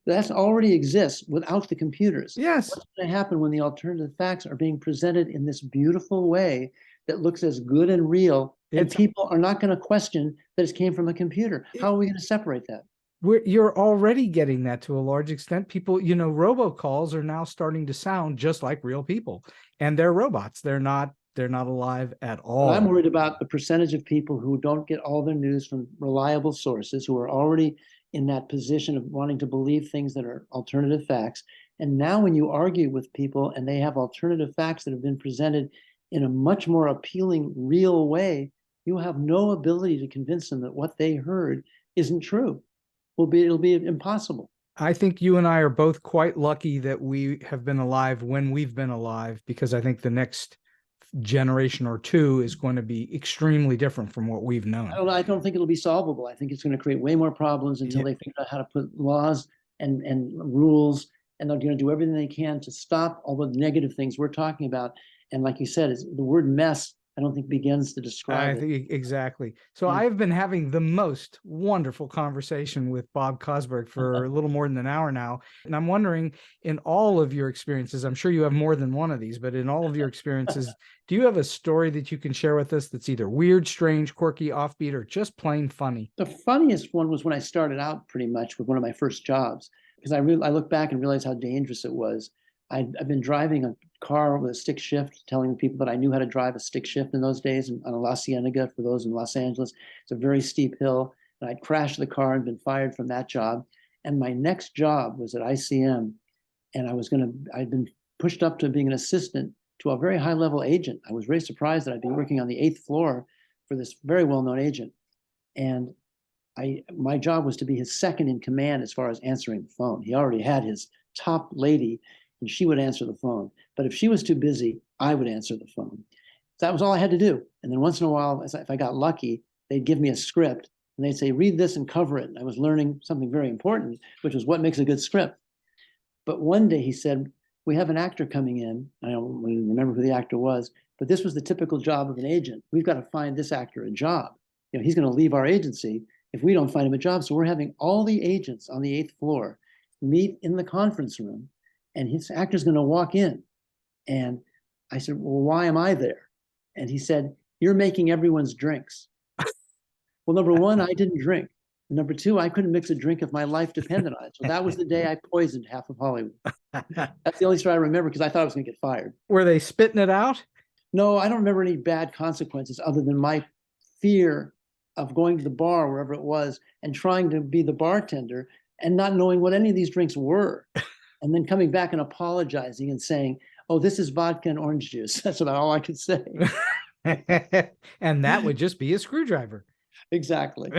That already exists without the computers. Yes. What's going to happen when the alternative facts are being presented in this beautiful way that looks as good and real, and people are not going to question that it came from a computer? How are we going to separate that? You're already getting that to a large extent. People, robocalls are now starting to sound just like real people, and they're robots. They're not alive at all. I'm worried about the percentage of people who don't get all their news from reliable sources, who are already in that position of wanting to believe things that are alternative facts. And now when you argue with people and they have alternative facts that have been presented in a much more appealing, real way, you have no ability to convince them that what they heard isn't true. It'll be impossible. I think you and I are both quite lucky that we have been alive when we've been alive, because I think the next generation or two is going to be extremely different from what we've known. I don't think it'll be solvable. I think it's going to create way more problems until they figure out how to put laws and rules, and they're going to do everything they can to stop all the negative things we're talking about. And like you said, the word mess, I don't think begins to describe I think exactly. So I've been having the most wonderful conversation with Bob Kosberg for a little more than an hour now. And I'm wondering, in all of your experiences, I'm sure you have more than one of these, but in all of your experiences, do you have a story that you can share with us that's either weird, strange, quirky, offbeat, or just plain funny? The funniest one was when I started out pretty much with one of my first jobs, because I look back and realize how dangerous it was. I've been driving a car with a stick shift, telling people that I knew how to drive a stick shift in those days on a La Cienega for those in Los Angeles. It's a very steep hill. And I'd crashed the car and been fired from that job. And my next job was at ICM. And I'd been pushed up to being an assistant to a very high level agent. I was very surprised that I'd be working on the 8th floor for this very well-known agent. And my job was to be his second in command as far as answering the phone. He already had his top lady, and she would answer the phone. But if she was too busy, I would answer the phone. So that was all I had to do. And then once in a while, if I got lucky, they'd give me a script and they'd say, read this and cover it. And I was learning something very important, which was what makes a good script. But one day he said, we have an actor coming in. I don't remember who the actor was, but this was the typical job of an agent. We've got to find this actor a job. He's going to leave our agency if we don't find him a job. So we're having all the agents on the 8th floor meet in the conference room, and his actor's going to walk in. And I said, well, why am I there? And he said, you're making everyone's drinks. Well, number one, I didn't drink. Number two, I couldn't mix a drink if my life depended on it. So that was the day I poisoned half of Hollywood. That's the only story I remember, because I thought I was going to get fired. Were they spitting it out? No, I don't remember any bad consequences other than my fear of going to the bar, wherever it was, and trying to be the bartender and not knowing what any of these drinks were. And then coming back and apologizing and saying, oh, this is vodka and orange juice. That's about all I could say. And that would just be a screwdriver. Exactly.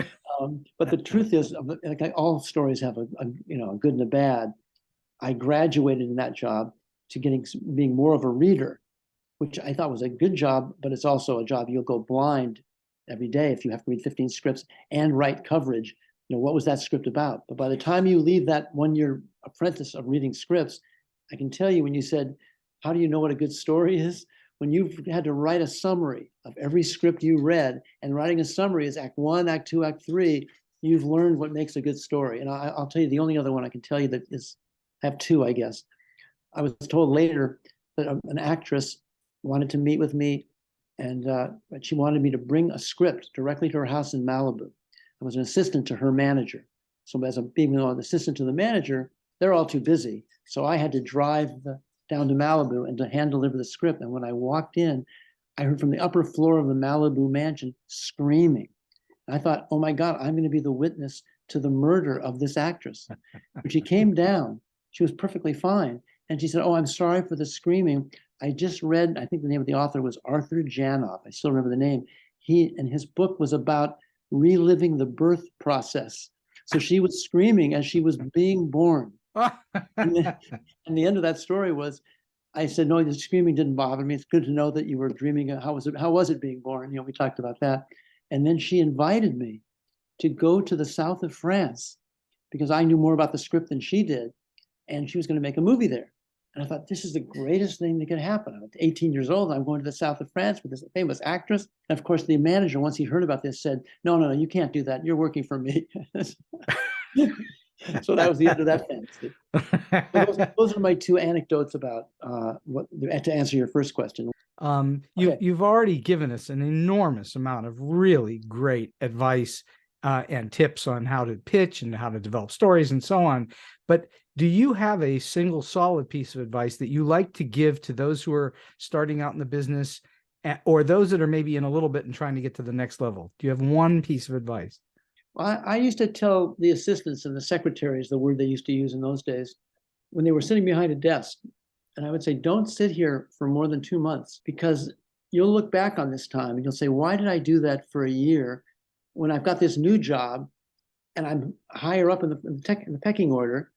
But the truth is, like all stories have a good and a bad. I graduated in that job to being more of a reader, which I thought was a good job, but it's also a job you'll go blind every day if you have to read 15 scripts and write coverage. What was that script about? But by the time you leave that 1-year apprentice of reading scripts, I can tell you, when you said, how do you know what a good story is? When you've had to write a summary of every script you read, and writing a summary is act 1, act 2, act 3, you've learned what makes a good story. And I'll tell you the only other one I can tell you that is, I have two, I guess. I was told later that an actress wanted to meet with me, and she wanted me to bring a script directly to her house in Malibu. I was an assistant to her manager. So being an assistant to the manager, they're all too busy. So I had to drive down to Malibu and to hand deliver the script. And when I walked in, I heard from the upper floor of the Malibu mansion screaming. And I thought, oh my God, I'm going to be the witness to the murder of this actress. When she came down, she was perfectly fine. And she said, oh, I'm sorry for the screaming. I just read, I think the name of the author was Arthur Janoff. I still remember the name. And his book was about reliving the birth process. So she was screaming as she was being born. And the end of that story was, I said, no, the screaming didn't bother me. It's good to know that you were dreaming. How was it being born? We talked about that. And then she invited me to go to the south of France, because I knew more about the script than she did. And she was going to make a movie there. And I thought, this is the greatest thing that could happen. I'm 18 years old. I'm going to the south of France with this famous actress. And of course, the manager, once he heard about this, said, no, you can't do that. You're working for me. So that was the end of that fantasy. Those are my two anecdotes about to answer your first question. You've already given us an enormous amount of really great advice and tips on how to pitch and how to develop stories and so on. But do you have a single solid piece of advice that you like to give to those who are starting out in the business, or those that are maybe in a little bit and trying to get to the next level? Do you have one piece of advice? Well, I used to tell the assistants and the secretaries, the word they used to use in those days, when they were sitting behind a desk, and I would say, don't sit here for more than 2 months, because you'll look back on this time and you'll say, why did I do that for a year when I've got this new job and I'm higher up in the pecking order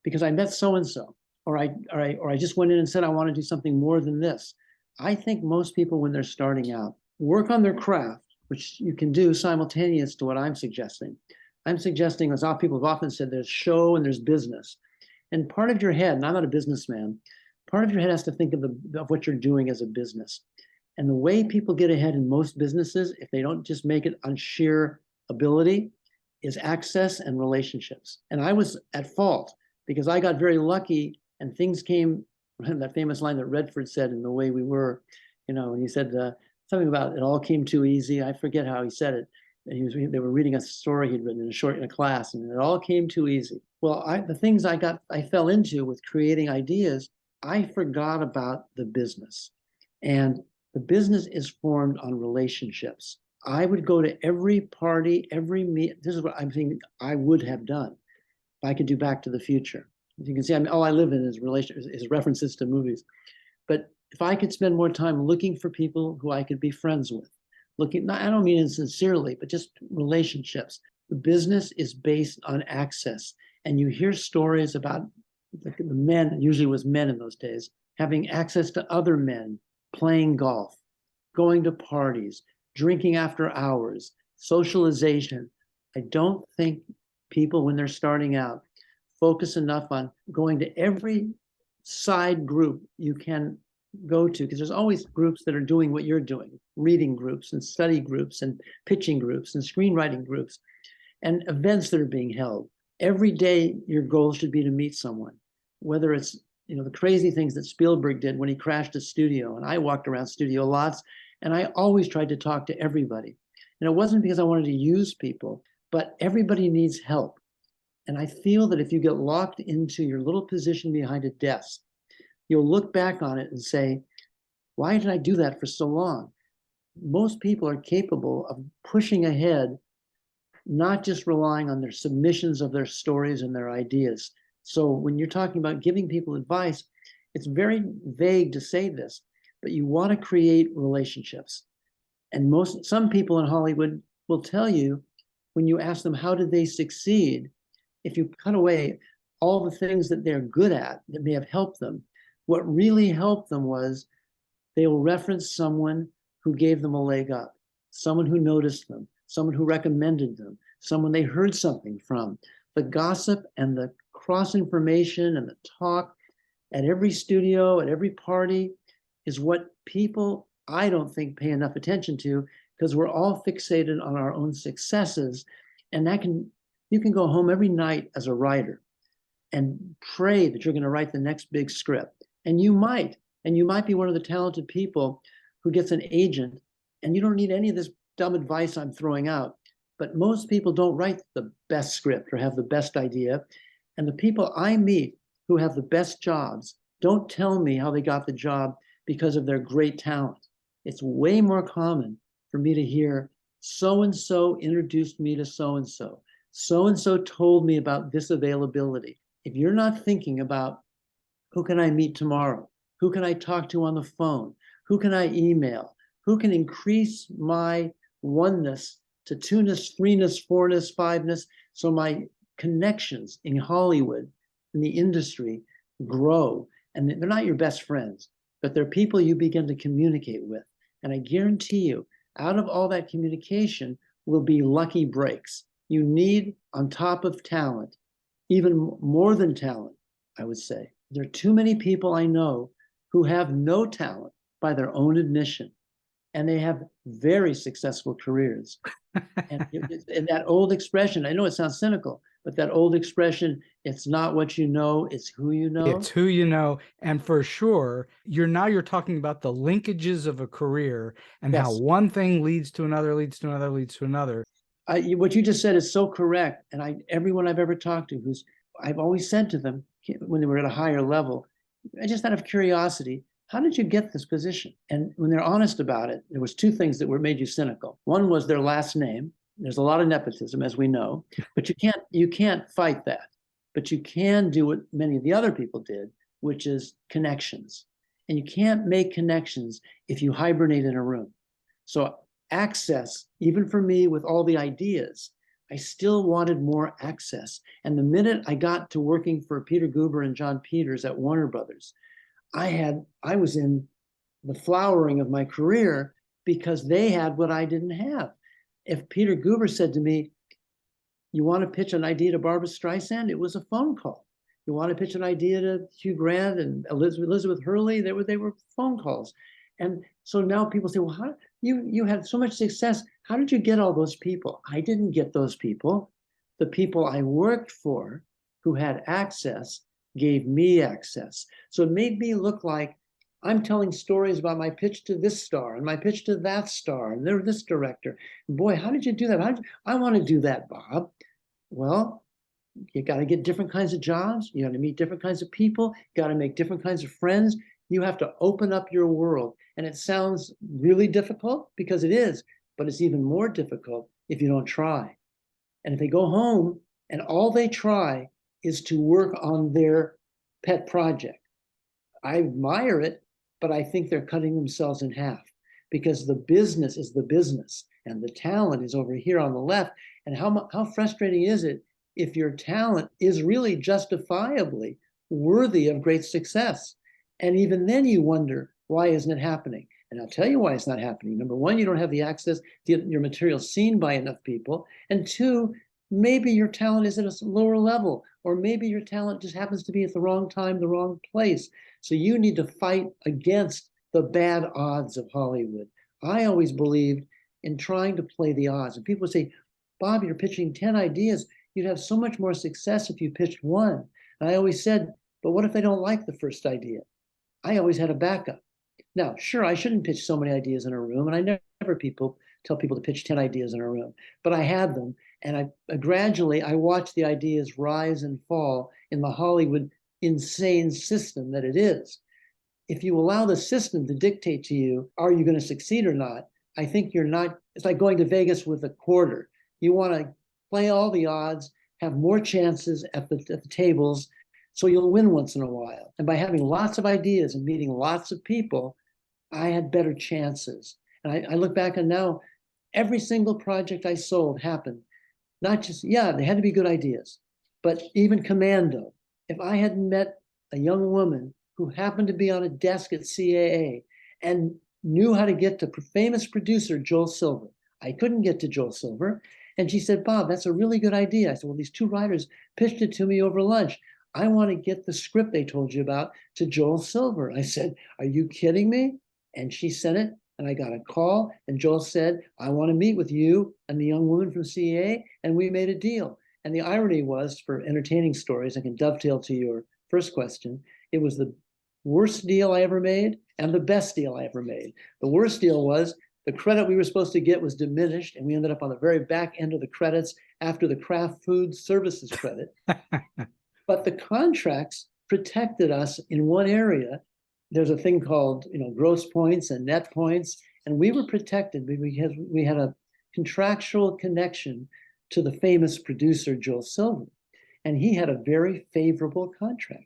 because I met so-and-so, or I just went in and said, I want to do something more than this. I think most people, when they're starting out, work on their craft, which you can do simultaneous to what I'm suggesting. I'm suggesting, as people have often said, there's show and there's business. And part of your head, and I'm not a businessman, part of your head has to think of what you're doing as a business. And the way people get ahead in most businesses, if they don't just make it on sheer ability, is access and relationships. And I was at fault because I got very lucky and things came, that famous line that Redford said in The Way We Were, and he said something about it all came too easy. I forget how he said it. And they were reading a story he'd written in a class, and it all came too easy. Well, the things I fell into with creating ideas, I forgot about the business. And the business is formed on relationships. I would go to every party, every meet. This is what I'm thinking I would have done if I could do Back to the Future. As you can see, all I live in is references to movies. But if I could spend more time looking for people who I could be friends with, I don't mean insincerely, but just relationships. The business is based on access. And you hear stories about the men, usually it was men in those days, having access to other men, playing golf, going to parties, drinking after hours, socialization. I don't think people, when they're starting out, focus enough on going to every side group you can go to, because there's always groups that are doing what you're doing, reading groups and study groups and pitching groups and screenwriting groups and events that are being held. Every day, your goal should be to meet someone, whether it's the crazy things that Spielberg did when he crashed a studio, and I walked around studio lots, and I always tried to talk to everybody. And it wasn't because I wanted to use people, but everybody needs help. And I feel that if you get locked into your little position behind a desk, you'll look back on it and say, why did I do that for so long? Most people are capable of pushing ahead, not just relying on their submissions of their stories and their ideas. So when you're talking about giving people advice, it's very vague to say this, but you want to create relationships. And some people in Hollywood will tell you, when you ask them how did they succeed, if you cut away all the things that they're good at that may have helped them, what really helped them was they will reference someone who gave them a leg up, someone who noticed them, someone who recommended them, someone they heard something from. The gossip and the cross information and the talk at every studio, at every party, is what people, I don't think, pay enough attention to, because we're all fixated on our own successes. And you can go home every night as a writer and pray that you're going to write the next big script. And you might be one of the talented people who gets an agent, and you don't need any of this dumb advice I'm throwing out. But most people don't write the best script or have the best idea. And the people I meet who have the best jobs don't tell me how they got the job because of their great talent. It's way more common for me to hear, so-and-so introduced me to so-and-so. So-and-so told me about this availability. If you're not thinking about who can I meet tomorrow? Who can I talk to on the phone? Who can I email? Who can increase my oneness to two-ness, three-ness, four-ness, five-ness, so my connections in Hollywood, in the industry, grow? And they're not your best friends, but they're people you begin to communicate with. And I guarantee you, out of all that communication will be lucky breaks. You need, on top of talent, even more than talent, I would say. There are too many people I know who have no talent by their own admission, and they have very successful careers. And that old expression, I know it sounds cynical, but that old expression, it's not what you know, it's who you know. It's who you know. And for sure, you're talking about the linkages of a career and Yes. how one thing leads to another, leads to another, leads to another. What you just said is so correct. And everyone I've ever talked to I've always said to them when they were at a higher level, just out of curiosity, how did you get this position? And when they're honest about it, there was two things that made you cynical. One was their last name. There's a lot of nepotism, as we know, but you can't fight that. But you can do what many of the other people did, which is connections. and you can't make connections if you hibernate in a room. So access, even for me with all the ideas, I still wanted more access. And the minute I got to working for Peter Guber and John Peters at Warner Brothers, I was in the flowering of my career because they had what I didn't have. If Peter Guber said to me, you want to pitch an idea to Barbra Streisand? It was a phone call. You want to pitch an idea to Hugh Grant and Elizabeth Hurley? They were phone calls. And so now people say, well, how you had so much success. How did you get all those people? I didn't get those people. The people I worked for who had access gave me access. So it made me look like I'm telling stories about my pitch to this star and my pitch to that star and they're this director. Boy, how did you do that? I want to do that, Bob. Well, you got to get different kinds of jobs. You got to meet different kinds of people. You got to make different kinds of friends. You have to open up your world. And it sounds really difficult because it is, but it's even more difficult if you don't try. And if they go home and all they try is to work on their pet project, I admire it, but I think they're cutting themselves in half because the business is the business and the talent is over here on the left. And how frustrating is it if your talent is really justifiably worthy of great success? And even then you wonder, why isn't it happening? And I'll tell you why it's not happening. Number one, you don't have the access to get your material seen by enough people. And two, maybe your talent is at a lower level, or maybe your talent just happens to be at the wrong time, the wrong place. So you need to fight against the bad odds of Hollywood. I always believed in trying to play the odds. And people say, Bob, you're pitching 10 ideas. You'd have so much more success if you pitched one. And I always said, but what if they don't like the first idea? I always had a backup. Now, sure, I shouldn't pitch so many ideas in a room, and I never tell people to pitch 10 ideas in a room, but I had them, and I gradually watched the ideas rise and fall in the Hollywood insane system that it is. If you allow the system to dictate to you, are you going to succeed or not? I think you're not. It's like going to Vegas with a quarter. You want to play all the odds, have more chances at the tables, so you'll win once in a while. And by having lots of ideas and meeting lots of people, I had better chances. And I look back and now every single project I sold happened. Not just, yeah, they had to be good ideas, but even Commando. If I had met a young woman who happened to be on a desk at CAA and knew how to get to famous producer Joel Silver, I couldn't get to Joel Silver. And she said, Bob, that's a really good idea. I said, well, these two writers pitched it to me over lunch. I want to get the script they told you about to Joel Silver. I said, are you kidding me? And she sent it, and I got a call, and Joel said, I want to meet with you and the young woman from CAA, and we made a deal. And the irony was, for entertaining stories, I can dovetail to your first question, it was the worst deal I ever made and the best deal I ever made. The worst deal was the credit we were supposed to get was diminished, and we ended up on the very back end of the credits after the Kraft Food Services credit. But the contracts protected us in one area. There's a thing called, gross points and net points, and we were protected because we had a contractual connection to the famous producer Joel Silver, and he had a very favorable contract.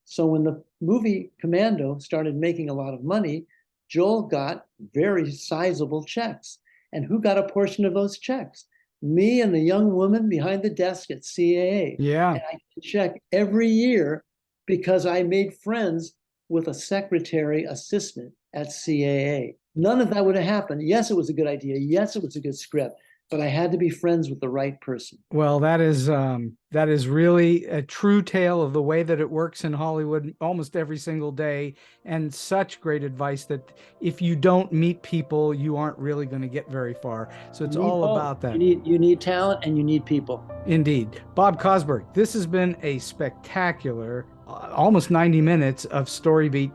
So when the movie Commando started making a lot of money, Joel got very sizable checks. And who got a portion of those checks? Me and the young woman behind the desk at CAA. Yeah. And I get a check every year because I made friends with a secretary assistant at CAA. None of that would have happened. Yes, it was a good idea. Yes, it was a good script, but I had to be friends with the right person. Well, that is really a true tale of the way that it works in Hollywood almost every single day, and such great advice that if you don't meet people, you aren't really going to get very far. So it's all about that. You need talent and you need people. Indeed. Bob Kosberg, this has been a spectacular almost 90 minutes of StoryBeat.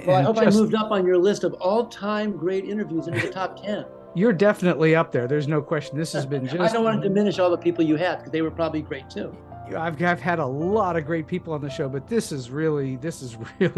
Well, I hope I moved up on your list of all-time great interviews into the top 10. You're definitely up there. There's no question. This has been just... I don't want to diminish all the people you have because they were probably great too. I've had a lot of great people on the show, but this is really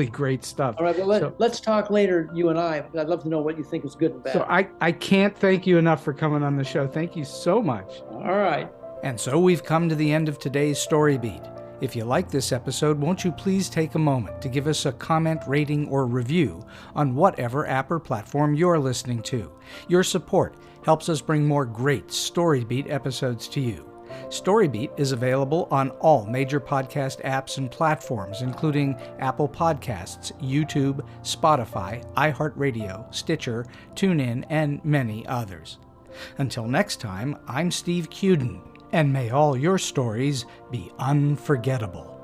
great stuff. All right, well, let's talk later, you and I. I'd love to know what you think is good and bad. So I can't thank you enough for coming on the show. Thank you so much. All right. And so we've come to the end of today's StoryBeat. If you like this episode, won't you please take a moment to give us a comment, rating, or review on whatever app or platform you're listening to. Your support helps us bring more great StoryBeat episodes to you. StoryBeat is available on all major podcast apps and platforms, including Apple Podcasts, YouTube, Spotify, iHeartRadio, Stitcher, TuneIn, and many others. Until next time, I'm Steve Cuden, and may all your stories be unforgettable.